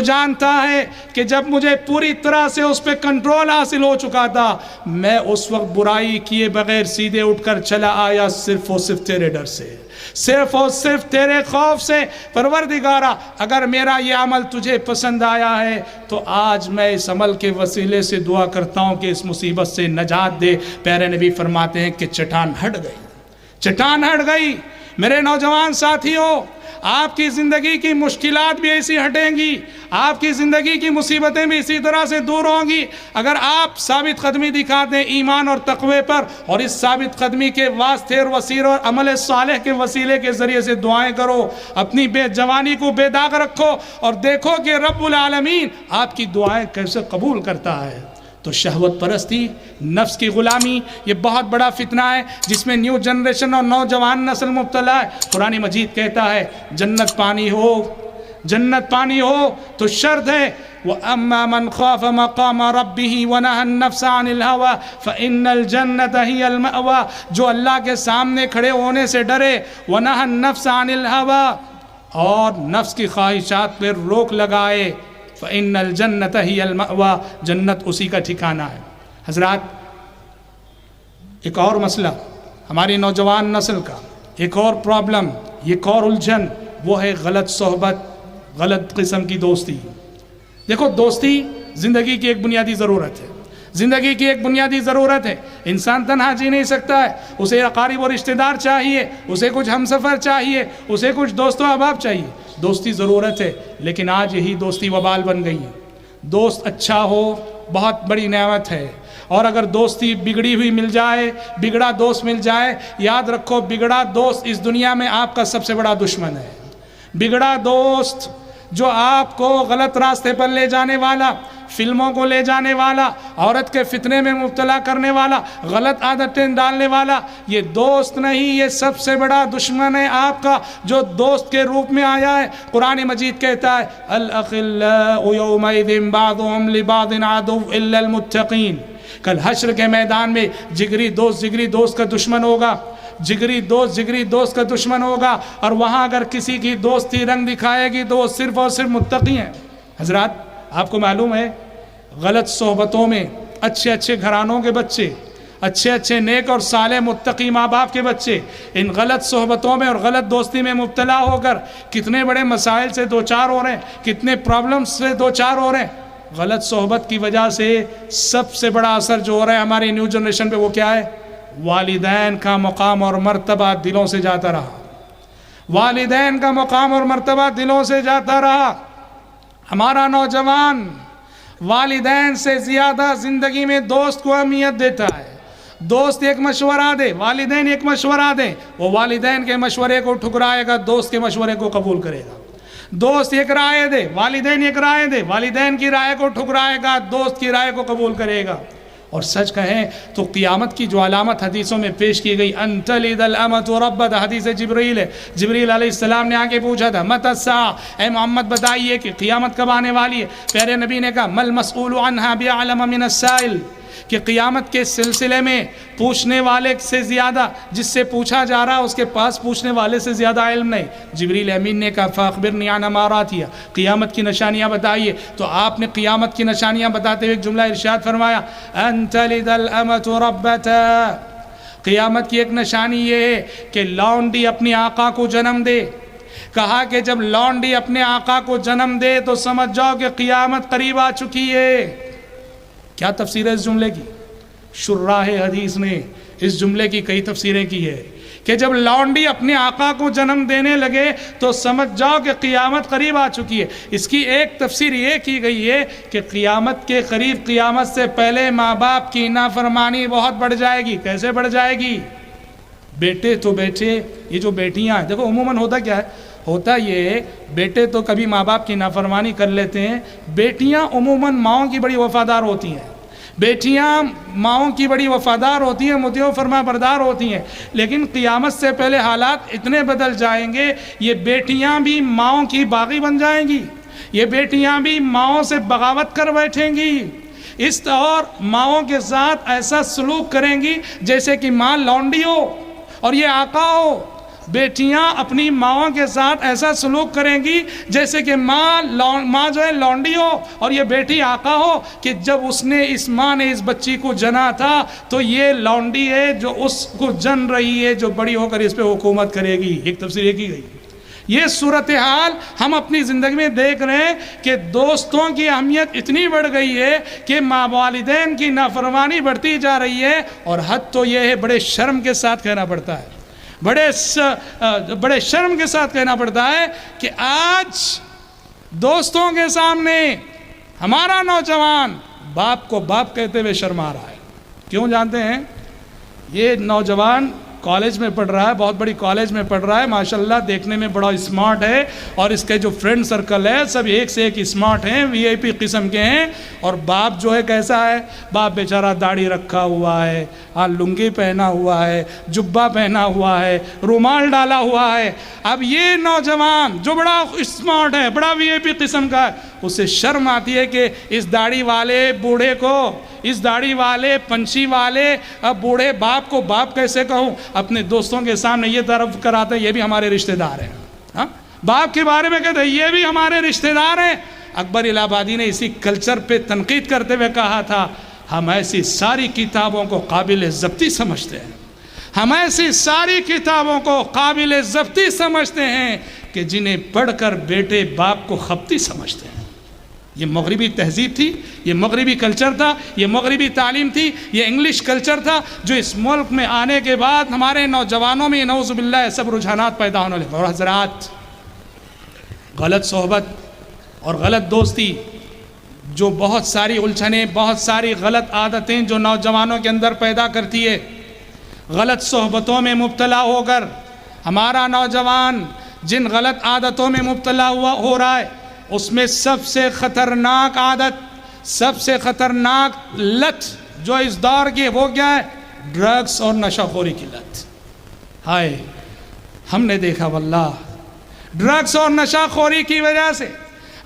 جانتا ہے کہ جب مجھے پوری طرح سے اس پہ کنٹرول حاصل ہو چکا تھا، میں اس وقت برائی کیے بغیر سیدھے اٹھ کر چلا آیا، صرف اور صرف تیرے ڈر سے، صرف اور صرف تیرے خوف سے۔ پروردگارہ اگر میرا یہ عمل تجھے پسند آیا ہے تو آج میں اس عمل کے وسیلے سے دعا کرتا ہوں کہ اس مصیبت سے نجات دے۔ پیارے نبی فرماتے ہیں کہ چٹان ہٹ گئی۔ میرے نوجوان ساتھیوں، آپ کی زندگی کی مشکلات بھی ایسی ہٹیں گی، آپ کی زندگی کی مصیبتیں بھی اسی طرح سے دور ہوں گی اگر آپ ثابت قدمی دکھاتے ہیں ایمان اور تقوی پر، اور اس ثابت قدمی کے واسطے اور وسیلے اور عمل صالح کے وسیلے کے ذریعے سے دعائیں کرو، اپنی بے جوانی کو بے داغ رکھو، اور دیکھو کہ رب العالمین آپ کی دعائیں کیسے قبول کرتا ہے۔ تو شہوت پرستی، نفس کی غلامی، یہ بہت بڑا فتنہ ہے جس میں نیو جنریشن اور نوجوان نسل مبتلا ہے۔ قرآن مجید کہتا ہے جنت پانی ہو تو شرط ہے وَأَمَّا مَنْ خَافَ مَقَامَ رَبِّهِ وَنَهَى النَّفْسَ عَنِ الْهَوَىٰ فَإِنَّ الْجَنَّةَ هِيَ الْمَأْوَىٰ، جو اللہ کے سامنے کھڑے ہونے سے ڈرے، وَنَهَى النَّفْسَ عَنِ الْهَوَىٰ، اور نفس کی خواہشات پر روک لگائے، فَإِنَّ الْجَنَّةَ هِيَ الْمَأْوَىٰ، جنت اسی کا ٹھکانہ ہے۔ حضرات، ایک اور مسئلہ ہماری نوجوان نسل کا، ایک اور پرابلم، ایک اور الجھن، وہ ہے غلط صحبت، غلط قسم کی دوستی۔ دیکھو، دوستی زندگی کی ایک بنیادی ضرورت ہے، انسان تنہا جی نہیں سکتا ہے، اسے اقارب و رشتہ دار چاہیے، اسے کچھ ہمسفر چاہیے، اسے کچھ دوست و احباب چاہیے۔ دوستی ضرورت ہے، لیکن آج یہی دوستی وبال بن گئی ہے۔ دوست اچھا ہو بہت بڑی نعمت ہے، اور اگر دوستی بگڑی ہوئی مل جائے، بگڑا دوست مل جائے، یاد رکھو بگڑا دوست اس دنیا میں آپ کا سب سے بڑا دشمن ہے۔ بگڑا دوست جو آپ کو غلط راستے پر لے جانے والا، فلموں کو لے جانے والا، عورت کے فتنے میں مبتلا کرنے والا، غلط عادتیں ڈالنے والا، یہ دوست نہیں، یہ سب سے بڑا دشمن ہے آپ کا، جو دوست کے روپ میں آیا ہے۔ قرآن مجید کہتا ہے الأخلاء يومئذ بعضهم لبعض عدو إلا المتقين، کل حشر کے میدان میں جگری دوست کا دشمن ہوگا، جگری دوست کا دشمن ہوگا، اور وہاں اگر کسی کی دوستی رنگ دکھائے گی تو وہ صرف اور صرف متقی ہیں۔ حضرات آپ کو معلوم ہے غلط صحبتوں میں اچھے گھرانوں کے بچے، اچھے نیک اور صالح متقی ماں باپ کے بچے ان غلط صحبتوں میں اور غلط دوستی میں مبتلا ہو کر کتنے بڑے مسائل سے دوچار ہو رہے ہیں، کتنے پرابلمز سے دوچار ہو رہے ہیں۔ غلط صحبت کی وجہ سے سب سے بڑا اثر جو ہو رہا ہے ہماری نیو جنریشن پہ وہ کیا ہے؟ والدین کا مقام اور مرتبہ دلوں سے جاتا رہا، والدین کا مقام اور مرتبہ دلوں سے جاتا رہا۔ ہمارا نوجوان والدین سے زیادہ زندگی میں دوست کو اہمیت دیتا ہے۔ دوست ایک مشورہ دے، والدین ایک مشورہ دیں، وہ والدین کے مشورے کو ٹھکرائے گا، دوست کے مشورے کو قبول کرے گا۔ دوست ایک رائے دے، والدین ایک رائے دے، والدین کی رائے کو ٹھکرائے گا، دوست کی رائے کو قبول کرے گا۔ اور سچ کہیں تو قیامت کی جو علامت حدیثوں میں پیش کی گئی، ان تلد الامۃ ربتہا، حدیث جبریل ہے، جبریل علیہ السلام نے آگے پوچھا تھا متی الساعہ، اے محمد بتائیے کہ قیامت کب آنے والی ہے؟ پیارے نبی نے کہا مل مسئول عنہا بعلم من السائل، کہ قیامت کے سلسلے میں پوچھنے والے سے زیادہ، جس سے پوچھا جا رہا اس کے پاس پوچھنے والے سے زیادہ علم نہیں۔ جبریل امین نے کہا فاخبرنی عن اماراتھا، قیامت کی نشانیاں بتائیے۔ تو آپ نے قیامت کی نشانیاں بتاتے ہوئے ایک جملہ ارشاد فرمایا ان تلد الامۃ ربتہا، قیامت کی ایک نشانی یہ ہے کہ لونڈی اپنی آقا کو جنم دے۔ کہا کہ جب لونڈی اپنے آقا کو جنم دے تو سمجھ جاؤ کہ قیامت قریب آ چکی ہے۔ کیا تفسیر ہے اس جملے کی؟ شراح حدیث نے اس جملے کی کئی تفسیریں کی ہے کہ جب لونڈی اپنے آقا کو جنم دینے لگے تو سمجھ جاؤ کہ قیامت قریب آ چکی ہے۔ اس کی ایک تفسیر یہ کی گئی ہے کہ قیامت کے قریب، قیامت سے پہلے ماں باپ کی نافرمانی بہت بڑھ جائے گی۔ کیسے بڑھ جائے گی؟ بیٹے تو بیٹے، یہ جو بیٹیاں ہیں، دیکھو عموماً ہوتا کیا ہے، ہوتا یہ بیٹے تو کبھی ماں باپ کی نافرمانی کر لیتے ہیں، بیٹیاں عموماً ماؤں کی بڑی وفادار ہوتی ہیں، بیٹیاں ماؤں کی بڑی وفادار ہوتی ہیں، مطیع و فرما بردار ہوتی ہیں۔ لیکن قیامت سے پہلے حالات اتنے بدل جائیں گے، یہ بیٹیاں بھی ماؤں کی باغی بن جائیں گی، یہ بیٹیاں بھی ماؤں سے بغاوت کر بیٹھیں گی، اس طور ماؤں کے ساتھ ایسا سلوک کریں گی جیسے کہ ماں لونڈی ہو اور یہ آقا ہو۔ بیٹیاں اپنی ماؤں کے ساتھ ایسا سلوک کریں گی جیسے کہ ماں جو ہے لونڈی ہو اور یہ بیٹی آقا ہو، کہ جب اس ماں نے اس بچی کو جنا تھا تو یہ لونڈی ہے جو اس کو جن رہی ہے، جو بڑی ہو کر اس پہ حکومت کرے گی۔ ایک تفسیر یہ کی گئی۔ یہ صورتحال ہم اپنی زندگی میں دیکھ رہے ہیں کہ دوستوں کی اہمیت اتنی بڑھ گئی ہے کہ ماں والدین کی نافرمانی بڑھتی جا رہی ہے، اور حد تو یہ ہے بڑے شرم کے ساتھ کہنا پڑتا ہے، بڑے شرم کے ساتھ کہنا پڑتا ہے کہ آج دوستوں کے سامنے ہمارا نوجوان باپ کو باپ کہتے ہوئے شرما رہا ہے۔ کیوں جانتے ہیں؟ یہ نوجوان کالج میں پڑھ رہا ہے، بہت بڑی کالج میں پڑھ رہا ہے، ماشاءاللہ دیکھنے میں بڑا اسمارٹ ہے، اور اس کے جو فرینڈ سرکل ہے سب ایک سے ایک اسمارٹ ہیں، وی آئی پی قسم کے ہیں۔ اور باپ جو ہے کیسا ہے؟ باپ بیچارہ داڑھی رکھا ہوا ہے، لنگی پہنا ہوا ہے، جبہ پہنا ہوا ہے، رومال ڈالا ہوا ہے۔ اب یہ نوجوان جو بڑا اسمارٹ ہے، بڑا وی آئی پی قسم کا ہے، اسے شرم آتی ہے کہ اس داڑھی والے بوڑھے کو، اس داڑھی والے پنچھی والے بوڑھے باپ کو باپ کیسے کہوں؟ اپنے دوستوں کے سامنے یہ طرف کراتے یہ بھی ہمارے رشتہ دار ہیں، ہاں باپ کے بارے میں کہتے ہیں یہ بھی ہمارے رشتہ دار ہیں۔ اکبر الہ آبادی نے اسی کلچر پہ تنقید کرتے ہوئے کہا تھا ہم ایسی ساری کتابوں کو قابل ضبطی سمجھتے ہیں، ہم ایسی ساری کتابوں کو قابل ضبطی سمجھتے ہیں کہ جنہیں پڑھ کر بیٹے باپ کو خبطی سمجھتے ہیں۔ یہ مغربی تہذیب تھی، یہ مغربی کلچر تھا، یہ مغربی تعلیم تھی، یہ انگلش کلچر تھا جو اس ملک میں آنے کے بعد ہمارے نوجوانوں میں نعوذ باللہ سب رجحانات پیدا ہونے لگے۔ اور حضرات، غلط صحبت اور غلط دوستی جو بہت ساری الجھنیں، بہت ساری غلط عادتیں جو نوجوانوں کے اندر پیدا کرتی ہے، غلط صحبتوں میں مبتلا ہو کر ہمارا نوجوان جن غلط عادتوں میں مبتلا ہو رہا ہے، اس میں سب سے خطرناک عادت، سب سے خطرناک لت جو اس دور کی وہ کیا ہے؟ ڈرگس اور نشہ خوری کی لت۔ ہائے، ہم نے دیکھا واللہ ڈرگس اور نشہ خوری کی وجہ سے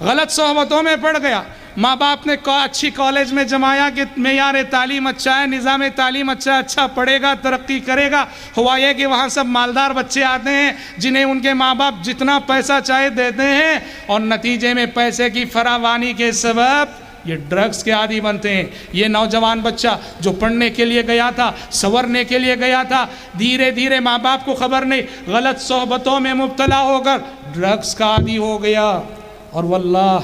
غلط صحبتوں میں پڑ گیا، ماں باپ نے اچھی کالج میں جمایا کہ معیار تعلیم اچھا ہے، نظام تعلیم اچھا ہے، اچھا پڑھے گا، ترقی کرے گا۔ ہوا یہ کہ وہاں سب مالدار بچے آتے ہیں جنہیں ان کے ماں باپ جتنا پیسہ چاہے دیتے ہیں، اور نتیجے میں پیسے کی فراوانی کے سبب یہ ڈرگس کے عادی بنتے ہیں۔ یہ نوجوان بچہ جو پڑھنے کے لیے گیا تھا، سنورنے کے لیے گیا تھا، دھیرے دھیرے ماں باپ کو خبر نہیں، غلط صحبتوں میں مبتلا ہو کر ڈرگس کا عادی ہو گیا۔ اور واللہ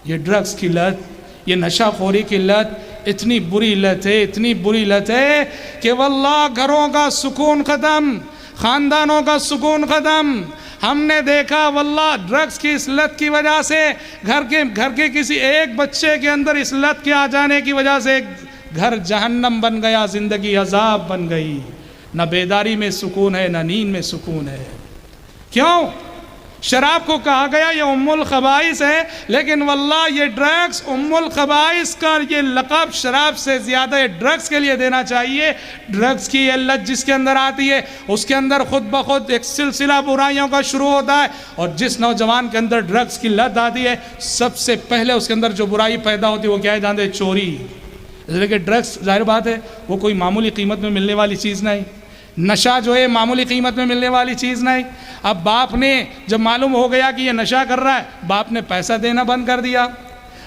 یہ ڈرگس کی لت، یہ نشہ خوری کی لت اتنی بری لت ہے، اتنی بری لت ہے کہ واللہ گھروں کا سکون ختم، خاندانوں کا سکون ختم۔ ہم نے دیکھا واللہ ڈرگس کی اس لت کی وجہ سے گھر کے کسی ایک بچے کے اندر اس لت کے آ جانے کی وجہ سے گھر جہنم بن گیا، زندگی عذاب بن گئی۔ نہ بیداری میں سکون ہے، نہ نیند میں سکون ہے۔ کیوں؟ شراب کو کہا گیا یہ ام الخبائث ہے، لیکن واللہ یہ ڈرگس ام الخبائث کا یہ لقب شراب سے زیادہ ڈرگس کے لیے دینا چاہیے۔ ڈرگس کی یہ لت جس کے اندر آتی ہے، اس کے اندر خود بخود ایک سلسلہ برائیوں کا شروع ہوتا ہے، اور جس نوجوان کے اندر ڈرگس کی لت آتی ہے، سب سے پہلے اس کے اندر جو برائی پیدا ہوتی ہے وہ کیا ہے جانتے ہیں؟ چوری۔ اس لیے کہ ڈرگس ظاہر بات ہے وہ کوئی معمولی قیمت میں ملنے والی چیز نہیں، نشہ جو ہے معمولی قیمت میں ملنے والی چیز نہیں۔ اب باپ نے جب معلوم ہو گیا کہ یہ نشہ کر رہا ہے، باپ نے پیسہ دینا بند کر دیا۔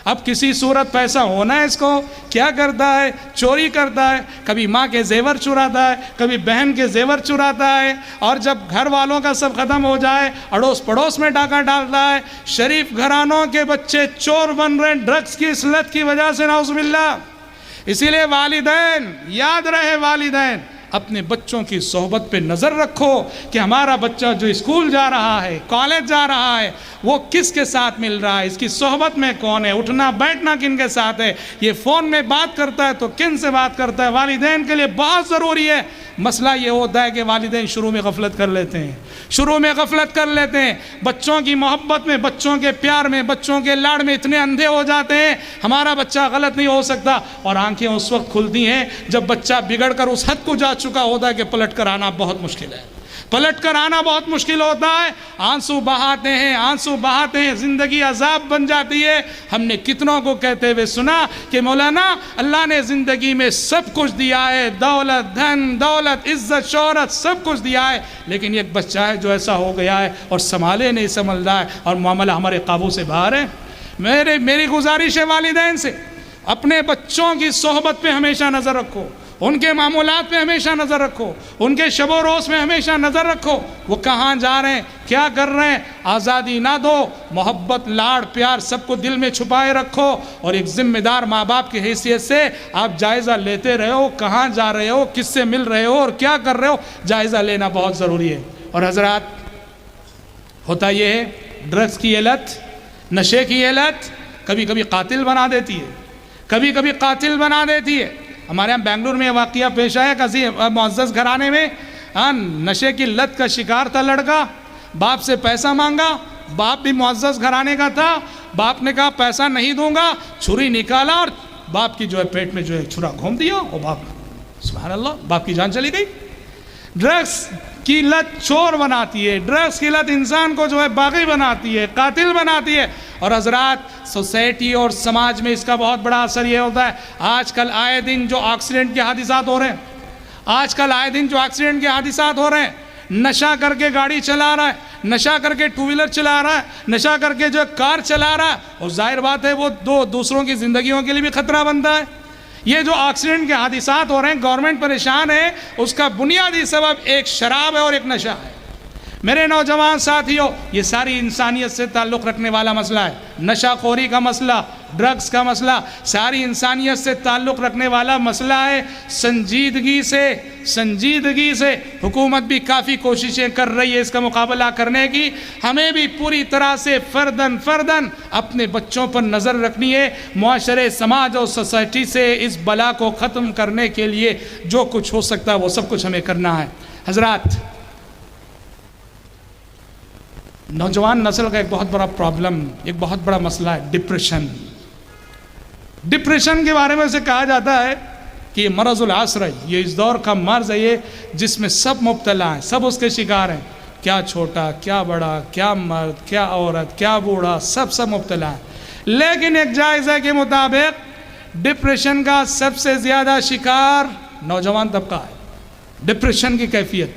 اب کسی صورت پیسہ ہونا ہے اس کو، کیا کرتا ہے؟ چوری کرتا ہے، کبھی ماں کے زیور چراتا ہے، کبھی بہن کے زیور چراتا ہے، اور جب گھر والوں کا سب ختم ہو جائے اڑوس پڑوس میں ڈاکہ ڈالتا ہے۔ شریف گھرانوں کے بچے چور بن رہے ہیں ڈرگس کی اس لت کی وجہ سے، نعوذ باللہ۔ اسی لیے والدین، یاد رہے والدین، اپنے بچوں کی صحبت پہ نظر رکھو کہ ہمارا بچہ جو اسکول جا رہا ہے، کالج جا رہا ہے، وہ کس کے ساتھ مل رہا ہے، اس کی صحبت میں کون ہے، اٹھنا بیٹھنا کن کے ساتھ ہے، یہ فون میں بات کرتا ہے تو کن سے بات کرتا ہے۔ والدین کے لیے بہت ضروری ہے۔ مسئلہ یہ ہوتا ہے کہ والدین شروع میں غفلت کر لیتے ہیں، بچوں کی محبت میں، بچوں کے پیار میں، بچوں کے لاڑ میں اتنے اندھے ہو جاتے ہیں، ہمارا بچہ غلط نہیں ہو سکتا، اور آنکھیں اس وقت کھلتی ہیں جب بچہ بگڑ کر اس حد کو جا چکا ہوتا ہے کہ پلٹ کر آنا بہت مشکل ہے، آنسو بہاتے ہیں، زندگی عذاب بن جاتی ہے۔ ہم نے کتنوں کو کہتے ہوئے سنا کہ مولانا اللہ نے زندگی میں سب کچھ دیا ہے، دولت، دھن دولت، عزت، شہرت، سب کچھ دیا ہے، لیکن ایک بچہ ہے جو ایسا ہو گیا ہے اور سنبھالے نہیں سنبھل رہا ہے، اور معاملہ ہمارے قابو سے باہر ہے۔ میری گزارش ہے والدین سے، اپنے بچوں کی صحبت پہ ہمیشہ نظر رکھو، ان کے معمولات پہ ہمیشہ نظر رکھو، ان کے شب و روز میں ہمیشہ نظر رکھو، وہ کہاں جا رہے ہیں، کیا کر رہے ہیں۔ آزادی نہ دو، محبت، لاڑ، پیار سب کو دل میں چھپائے رکھو، اور ایک ذمہ دار ماں باپ کی حیثیت سے آپ جائزہ لیتے رہے ہو، کہاں جا رہے ہو، کس سے مل رہے ہو اور کیا کر رہے ہو، جائزہ لینا بہت ضروری ہے۔ اور حضرات، ہوتا یہ ہے ڈرگس کی یہ لت، نشے کی یہ لت کبھی کبھی قاتل بنا دیتی ہے، ہمارے یہاں بنگلور میں واقعہ پیش آیا، کسی معزز گھرانے میں نشے کی لت کا شکار تھا لڑکا، باپ سے پیسہ مانگا، باپ بھی معزز گھرانے کا تھا، باپ نے کہا پیسہ نہیں دوں گا، چھری نکالا اور باپ کی جو ہے پیٹ میں جو ہے چھرا گھوم دیا، اور باپ سبحان اللہ باپ کی جان چلی گئی۔ ڈرگس کی لت چور بناتی ہے، ڈرگس کی لت انسان کو جو ہے باغی بناتی ہے، قاتل بناتی ہے۔ اور حضرات، سوسائٹی اور سماج میں اس کا بہت بڑا اثر یہ ہوتا ہے، آج کل آئے دن جو ایکسیڈنٹ کے حادثات ہو رہے ہیں، نشہ کر کے گاڑی چلا رہا ہے، نشہ کر کے ٹو ویلر چلا رہا ہے، نشہ کر کے جو کار چلا رہا ہے، اور ظاہر بات ہے وہ دوسروں کی زندگیوں کے لیے بھی خطرہ بنتا ہے۔ یہ جو ایکسیڈنٹ کے حادثات ہو رہے ہیں، گورنمنٹ پریشان ہے، اس کا بنیادی سبب ایک شراب ہے اور ایک نشہ ہے۔ میرے نوجوان ساتھیوں، یہ ساری انسانیت سے تعلق رکھنے والا مسئلہ ہے۔ نشہ خوری کا مسئلہ، ڈرگز کا مسئلہ ساری انسانیت سے تعلق رکھنے والا مسئلہ ہے۔ سنجیدگی سے حکومت بھی کافی کوششیں کر رہی ہے اس کا مقابلہ کرنے کی۔ ہمیں بھی پوری طرح سے فرداً اپنے بچوں پر نظر رکھنی ہے۔ معاشرے، سماج اور سوسائٹی سے اس بلا کو ختم کرنے کے لیے جو کچھ ہو سکتا ہے وہ سب کچھ ہمیں کرنا ہے۔ حضرات، نوجوان نسل کا ایک بہت بڑا پرابلم، ایک بہت بڑا مسئلہ ہے ڈپریشن۔ ڈپریشن کے بارے میں اسے کہا جاتا ہے کہ یہ مرض العصر ہے، یہ اس دور کا مرض ہے، یہ جس میں سب مبتلا ہیں، سب اس کے شکار ہیں، کیا چھوٹا، کیا بڑا، کیا مرد، کیا عورت، کیا بوڑھا، سب مبتلا ہیں۔ لیکن ایک جائزہ کے مطابق ڈپریشن کا سب سے زیادہ شکار نوجوان طبقہ ہے۔ ڈپریشن کی کیفیت،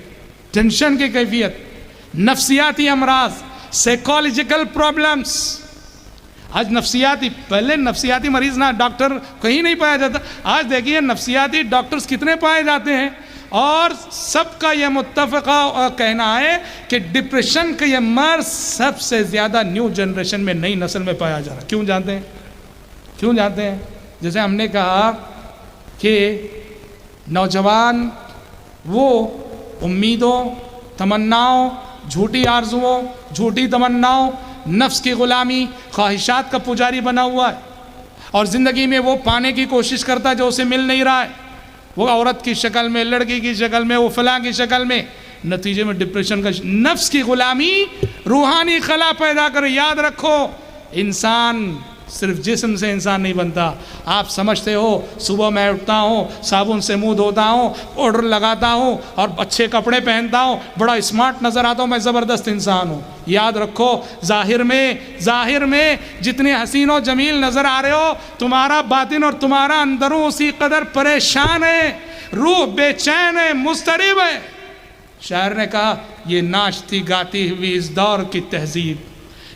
ٹینشن کی کیفیت، نفسیاتی امراض، سائیکالوجیکل پرابلمز۔ آج پہلے نفسیاتی مریض نہ ڈاکٹر کہیں نہیں پایا جاتا، آج دیکھیے نفسیاتی ڈاکٹرز کتنے پائے جاتے ہیں، اور سب کا یہ متفقہ کہنا ہے کہ ڈپریشن کا یہ مرض سب سے زیادہ نیو جنریشن میں، نئی نسل میں پایا جا رہا ہے۔ کیوں جانتے ہیں؟ جیسے ہم نے کہا کہ نوجوان وہ امیدوں، تمناؤں، جھوٹی آرزوؤں، جھوٹی تمناؤں، نفس کی غلامی، خواہشات کا پجاری بنا ہوا ہے، اور زندگی میں وہ پانے کی کوشش کرتا ہے جو اسے مل نہیں رہا ہے، وہ عورت کی شکل میں، لڑکی کی شکل میں، وہ فلاں کی شکل میں۔ نتیجے میں ڈپریشن کا نفس کی غلامی روحانی خلا پیدا کر۔ یاد رکھو، انسان صرف جسم سے انسان نہیں بنتا۔ آپ سمجھتے ہو صبح میں اٹھتا ہوں، صابن سے منہ دھوتا ہوں، پاؤڈر لگاتا ہوں اور اچھے کپڑے پہنتا ہوں، بڑا اسمارٹ نظر آتا ہوں، میں زبردست انسان ہوں۔ یاد رکھو، ظاہر میں جتنے حسین و جمیل نظر آ رہے ہو، تمہارا باطن اور تمہارا اندروں اسی قدر پریشان ہے، روح بے چین ہے، مضطرب ہے۔ شاعر نے کہا، یہ ناچتی گاتی ہوئی اس دور کی تہذیب،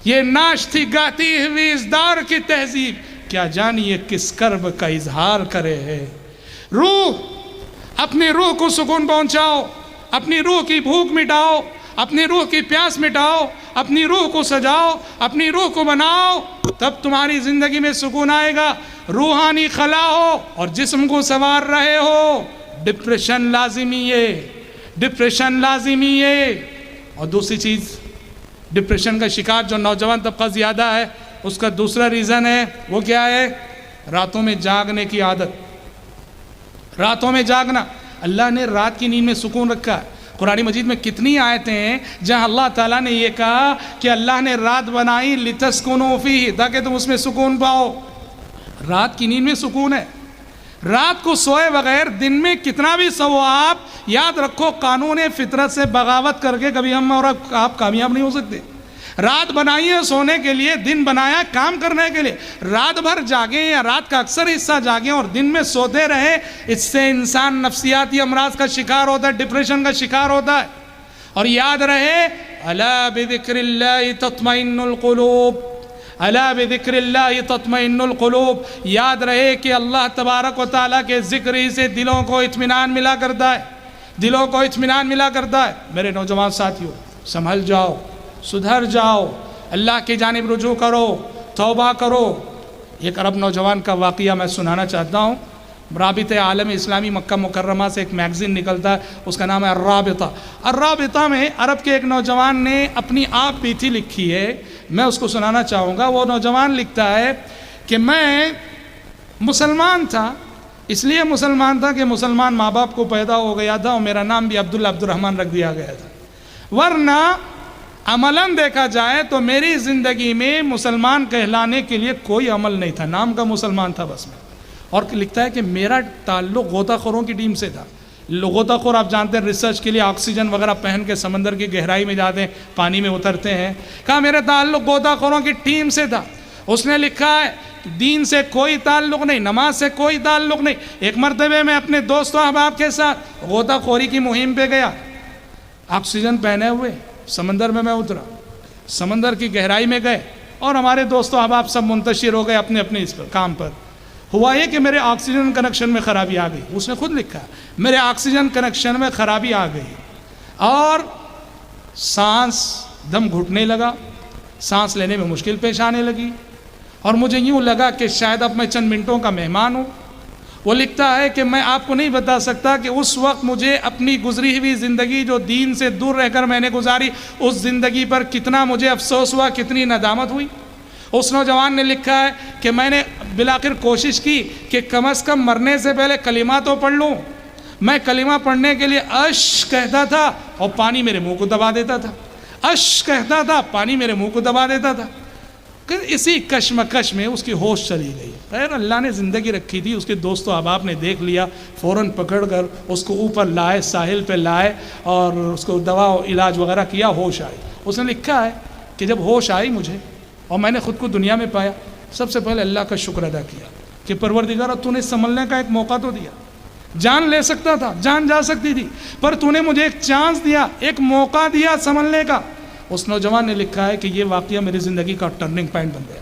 یہ ناچتی گاتی ہوئی اس دور کی تہذیب، کیا جانیے کس کرب کا اظہار کرے ہے۔ اپنی روح کو سکون پہنچاؤ، اپنی روح کی بھوک مٹاؤ، اپنی روح کی پیاس مٹاؤ، اپنی روح کو سجاؤ، اپنی روح کو بناؤ، تب تمہاری زندگی میں سکون آئے گا۔ روحانی خلا ہو اور جسم کو سنوار رہے ہو، ڈپریشن لازمی ہے۔ اور دوسری چیز، ڈپریشن کا شکار جو نوجوان طبقہ زیادہ ہے، اس کا دوسرا ریزن ہے، وہ کیا ہے؟ راتوں میں جاگنے کی عادت۔ راتوں میں جاگنا، اللہ نے رات کی نیند میں سکون رکھا ہے۔ قرآن مجید میں کتنی آیتیں ہیں جہاں اللہ تعالیٰ نے یہ کہا کہ اللہ نے رات بنائی لِتَسْكُنُوا فِيهِ، تاکہ تم اس میں سکون پاؤ۔ رات کی نیند میں سکون ہے۔ رات کو سوئے بغیر دن میں کتنا بھی سو آپ، یاد رکھو قانون فطرت سے بغاوت کر کے کبھی ہم اور آپ کامیاب نہیں ہو سکتے۔ رات بنائی ہے سونے کے لیے، دن بنایا کام کرنے کے لیے۔ رات بھر جاگیں یا رات کا اکثر حصہ جاگیں اور دن میں سوتے رہیں، اس سے انسان نفسیاتی امراض کا شکار ہوتا ہے، ڈپریشن کا شکار ہوتا ہے۔ اور یاد رہے، الا بذکر اللہ تطمئن القلوب، الا بذکر اللہ تطمئن القلوب۔ یاد رہے کہ اللہ تبارک و تعالیٰ کے ذکر ہی سے دلوں کو اطمینان ملا کرتا ہے، دلوں کو اطمینان ملا کرتا ہے۔ میرے نوجوان ساتھیوں، سنبھل جاؤ، سدھر جاؤ، اللہ کی جانب رجوع کرو، توبہ کرو۔ ایک عرب نوجوان کا واقعہ میں سنانا چاہتا ہوں۔ رابطہ عالم اسلامی مکہ مکرمہ سے ایک میگزین نکلتا ہے، اس کا نام ہے الرابطہ۔ الرابطہ میں عرب کے ایک نوجوان نے اپنی آپ بیتی لکھی ہے، میں اس کو سنانا چاہوں گا۔ وہ نوجوان لکھتا ہے کہ میں مسلمان تھا، اس لیے مسلمان تھا کہ مسلمان ماں باپ کو پیدا ہو گیا تھا اور میرا نام بھی عبد الرحمن رکھ دیا گیا تھا، ورنہ عملاً دیکھا جائے تو میری زندگی میں مسلمان کہلانے کے لیے کوئی عمل نہیں تھا، نام کا مسلمان تھا بس میں۔ اور لکھتا ہے کہ میرا تعلق غوطہ خوروں کی ٹیم سے تھا۔ غوطہ خور آپ جانتے ہیں ریسرچ کے لیے آکسیجن وغیرہ پہن کے سمندر کی گہرائی میں جاتے ہیں، پانی میں اترتے ہیں۔ کہا میرا تعلق غوطہ خوروں کی ٹیم سے تھا۔ اس نے لکھا ہے دین سے کوئی تعلق نہیں، نماز سے کوئی تعلق نہیں۔ ایک مرتبہ میں اپنے دوست و احباب کے ساتھ غوطہ خوری کی مہم پہ گیا، آکسیجن پہنے ہوئے سمندر میں اترا، سمندر کی گہرائی میں گئے اور ہمارے دوست و احباب سب منتشر ہو گئے اپنے اپنے اس پر کام پر۔ ہوا یہ کہ میرے آکسیجن کنیکشن میں خرابی آ گئی، اس نے خود لکھا میرے آکسیجن کنیکشن میں خرابی آ گئی، اور سانس دم گھٹنے لگا، سانس لینے میں مشکل پیش آنے لگی، اور مجھے یوں لگا کہ شاید اب میں چند منٹوں کا مہمان ہوں۔ وہ لکھتا ہے کہ میں آپ کو نہیں بتا سکتا کہ اس وقت مجھے اپنی گزری ہوئی زندگی جو دین سے دور رہ کر میں نے گزاری، اس زندگی پر کتنا مجھے افسوس ہوا، کتنی ندامت ہوئی۔ اس نوجوان نے لکھا ہے کہ میں نے بالآخر کوشش کی کہ کم از کم مرنے سے پہلے کلمہ تو پڑھ لوں۔ میں کلمہ پڑھنے کے لیے اشک کہتا تھا اور پانی میرے منہ کو دبا دیتا تھا، اشک کہتا تھا، پانی میرے منہ کو دبا دیتا تھا۔ کہ اسی کشمکش میں اس کی ہوش چلی گئی۔ خیر اللہ نے زندگی رکھی تھی، اس کے دوست و احباب نے دیکھ لیا، فوراً پکڑ کر اس کو اوپر لائے، ساحل پہ لائے اور اس کو دوا و علاج وغیرہ کیا، ہوش آئی۔ اس نے لکھا ہے کہ جب ہوش آئی مجھے اور میں نے خود کو دنیا میں پایا، سب سے پہلے اللہ کا شکر ادا کیا کہ پروردگارہ تو نے سنبھلنے کا ایک موقع تو دیا۔ جان لے سکتا تھا، جان جا سکتی تھی، پر تو نے مجھے ایک چانس دیا، ایک موقع دیا سنبھلنے کا۔ اس نوجوان نے لکھا ہے کہ یہ واقعہ میری زندگی کا ٹرننگ پوائنٹ بن گیا۔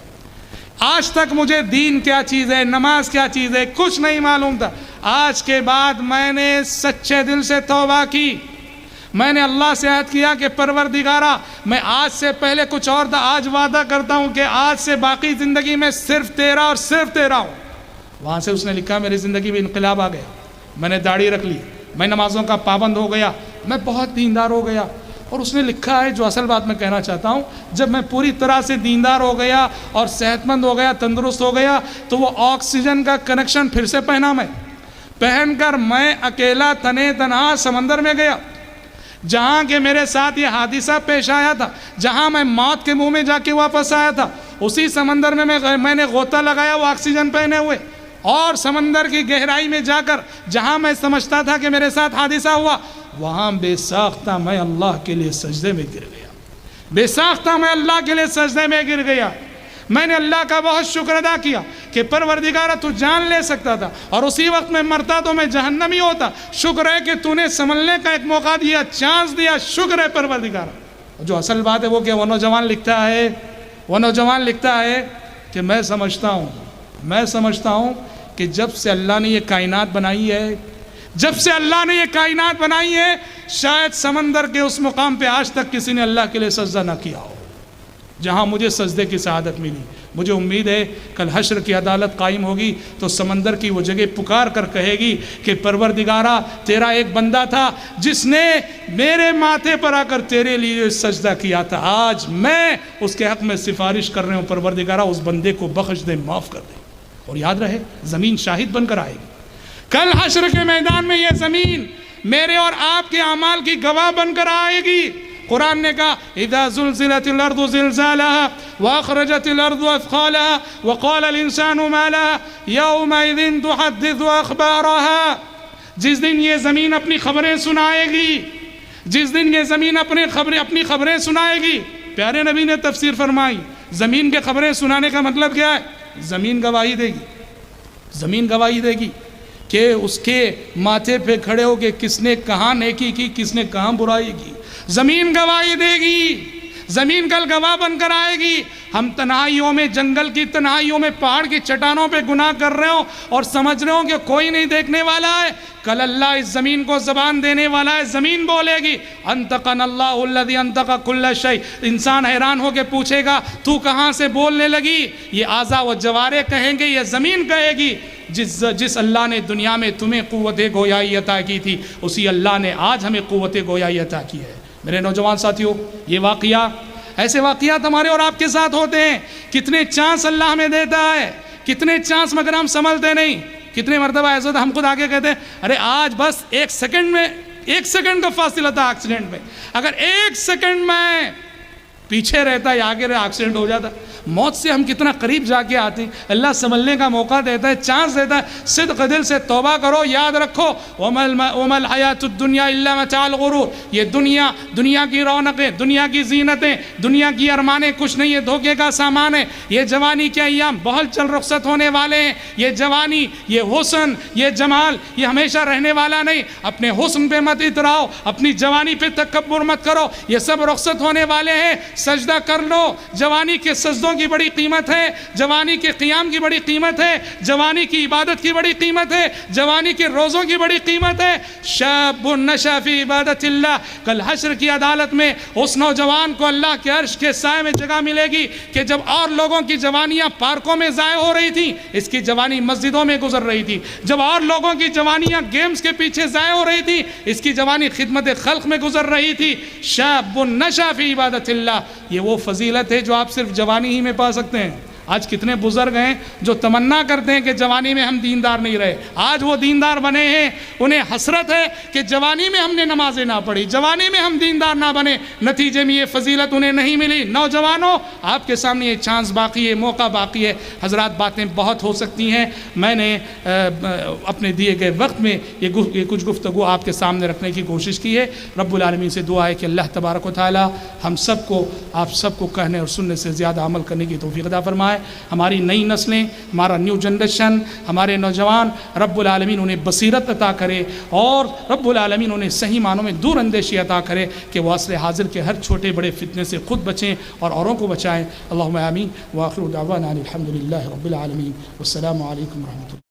آج تک مجھے دین کیا چیز ہے، نماز کیا چیز ہے، کچھ نہیں معلوم تھا۔ آج کے بعد میں نے سچے دل سے توبہ کی، میں نے اللہ سے عہد کیا کہ پروردگارہ میں آج سے پہلے کچھ اور تھا، آج وعدہ کرتا ہوں کہ آج سے باقی زندگی میں صرف تیرا اور صرف تیرا ہوں۔ وہاں سے اس نے لکھا میری زندگی میں انقلاب آ گیا، میں نے داڑھی رکھ لی، میں نمازوں کا پابند ہو گیا، میں بہت دیندار ہو گیا۔ اور اس نے لکھا ہے جو اصل بات میں کہنا چاہتا ہوں، جب میں پوری طرح سے دیندار ہو گیا اور صحت مند ہو گیا، تندرست ہو گیا، تو وہ آکسیجن کا کنیکشن پھر سے پہنا، میں پہن کر میں اکیلا تنے تنہا سمندر میں گیا، جہاں کہ میرے ساتھ یہ حادثہ پیش آیا تھا، جہاں میں موت کے منہ میں جا کے واپس آیا تھا، اسی سمندر میں نے غوطہ لگایا وہ آکسیجن پہنے ہوئے، اور سمندر کی گہرائی میں جا کر جہاں میں سمجھتا تھا کہ میرے ساتھ حادثہ ہوا، وہاں بے ساختہ میں اللہ کے لیے سجدے میں گر گیا، بے ساختہ میں اللہ کے لیے سجدے میں گر گیا۔ میں نے اللہ کا بہت شکر ادا کیا کہ پروردگارہ تو جان لے سکتا تھا اور اسی وقت میں مرتا تو میں جہنمی ہوتا، شکر ہے کہ تو نے سنبھلنے کا ایک موقع دیا، چانس دیا، شکر ہے پروردگارہ۔ جو اصل بات ہے وہ کہ وہ نوجوان لکھتا ہے کہ میں سمجھتا ہوں کہ جب سے اللہ نے یہ کائنات بنائی ہے، شاید سمندر کے اس مقام پہ آج تک کسی نے اللہ کے لیے سجدہ نہ کیا ہو جہاں مجھے سجدے کی سعادت ملی۔ مجھے امید ہے کل حشر کی عدالت قائم ہوگی تو سمندر کی وہ جگہ پکار کر کہے گی کہ پروردگارہ تیرا ایک بندہ تھا جس نے میرے ماتھے پر آ کر تیرے لیے سجدہ کیا تھا، آج میں اس کے حق میں سفارش کر رہے ہوں، پروردگارہ اس بندے کو بخش دے، معاف کر دے۔ اور یاد رہے زمین شاہد بن کر آئے گی، کل حشر کے میدان میں یہ زمین میرے اور آپ کے اعمال کی گواہ بن کر آئے گی۔ قرآن نے کہا اذا زلزلت الارض زلزالها واخرجت الارض اثقالها وقال الانسان ما لها يومئذ تحدث اخبارها۔ جس دن یہ زمین اپنی خبریں سنائے گی، جس دن یہ زمین اپنی خبریں سنائے گی، پیارے نبی نے تفسیر فرمائی زمین کے خبریں سنانے کا مطلب کیا ہے؟ زمین گواہی دے گی کہ اس کے ماتھے پہ کھڑے ہو کے کس نے کہاں نیکی کی، کس نے کہاں برائی کی۔ زمین گواہی دے گی، زمین کل گواہ بن کر آئے گی۔ ہم تنہائیوں میں، جنگل کی تنہائیوں میں، پہاڑ کی چٹانوں پہ گناہ کر رہے ہو اور سمجھ رہے ہو کہ کوئی نہیں دیکھنے والا ہے، کل اللہ اس زمین کو زبان دینے والا ہے، زمین بولے گی انطقنا اللہ الذی انطق کل شیء۔ انسان حیران ہو کے پوچھے گا تو کہاں سے بولنے لگی؟ یہ اعضاء و جوارح کہیں گے، یہ زمین کہے گی جس اللہ نے دنیا میں تمہیں قوت گویائی عطا کی تھی، اسی اللہ نے آج ہمیں قوت گویائی عطا کی ہے۔ میرے نوجوان ساتھیوں، یہ واقعہ، ایسے واقعات ہمارے اور آپ کے ساتھ ہوتے ہیں۔ کتنے چانس اللہ ہمیں دیتا ہے، کتنے چانس مگر ہم سنبھلتے نہیں۔ کتنے مرتبہ ایسا ہوتا ہم خود آگے کہتے ہیں ارے آج بس ایک سیکنڈ کا فاصلہ تھا ایکسیڈنٹ میں، اگر ایک سیکنڈ میں پیچھے رہتا ہے یا آگے رہتا ایکسیڈنٹ ہو جاتا۔ موت سے ہم کتنا قریب جا کے آتے ہیں، اللہ سنبھلنے کا موقع دیتا ہے، چانس دیتا ہے۔ صدق دل سے توبہ کرو، یاد رکھو وَمَا الْحَيَاةُ الدُّنْيَا إِلَّا مَتَاعُ الْغُرُورِ۔ یہ دنیا کی رونقیں، دنیا کی زینتیں، دنیا کی ارمانیں کچھ نہیں، یہ دھوکے کا سامان ہے۔ یہ جوانی کے ایام بہت جلد رخصت ہونے والے ہیں۔ یہ جوانی، یہ حسن، یہ جمال، یہ ہمیشہ رہنے والا نہیں۔ اپنے حسن پہ مت اتراؤ، اپنی جوانی پہ تکبر مت کرو، یہ سب رخصت ہونے والے ہیں۔ سجدہ کر لو، جوانی کے سجدوں کی بڑی قیمت ہے، جوانی کے قیام کی بڑی قیمت ہے، جوانی کی عبادت کی بڑی قیمت ہے، جوانی کے روزوں کی بڑی قیمت ہے۔ شاب نشأ فی عبادت اللہ، کل حشر کی عدالت میں اس نوجوان کو اللہ کے عرش کے سائے میں جگہ ملے گی کہ جب اور لوگوں کی جوانیاں پارکوں میں ضائع ہو رہی تھیں، اس کی جوانی مسجدوں میں گزر رہی تھی۔ جب اور لوگوں کی جوانیاں گیمز کے پیچھے ضائع ہو رہی تھی، اس کی جوانی خدمت خلق میں گزر رہی تھی۔ شاب نشأ فی عبادت اللہ، یہ وہ فضیلت ہے جو آپ صرف جوانی ہی میں پا سکتے ہیں۔ آج کتنے بزرگ ہیں جو تمنا کرتے ہیں کہ جوانی میں ہم دیندار نہیں رہے، آج وہ دیندار بنے ہیں، انہیں حسرت ہے کہ جوانی میں ہم نے نمازیں نہ پڑھی، جوانی میں ہم دیندار نہ بنے، نتیجے میں یہ فضیلت انہیں نہیں ملی۔ نوجوانوں، آپ کے سامنے یہ چانس باقی ہے، موقع باقی ہے۔ حضرات، باتیں بہت ہو سکتی ہیں، میں نے اپنے دیے گئے وقت میں یہ کچھ گفتگو آپ کے سامنے رکھنے کی کوشش کی ہے۔ رب العالمین سے دعا ہے کہ اللہ تبارک و تعالی ہم سب کو، آپ سب کو کہنے اور سننے سے زیادہ عمل کرنے کی توفیق عطا فرمائے۔ ہماری نئی نسلیں، ہمارا نیو جنریشن، ہمارے نوجوان، رب العالمین انہیں بصیرت عطا کرے اور رب العالمین انہیں صحیح معنوں میں دور اندیشی عطا کرے کہ وہ عصر حاضر کے ہر چھوٹے بڑے فتنے سے خود بچیں اور اوروں کو بچائیں۔ اللہم آمین، وآخر دعوانا الحمدللہ رب العالمین، والسلام علیکم ورحمۃ اللہ۔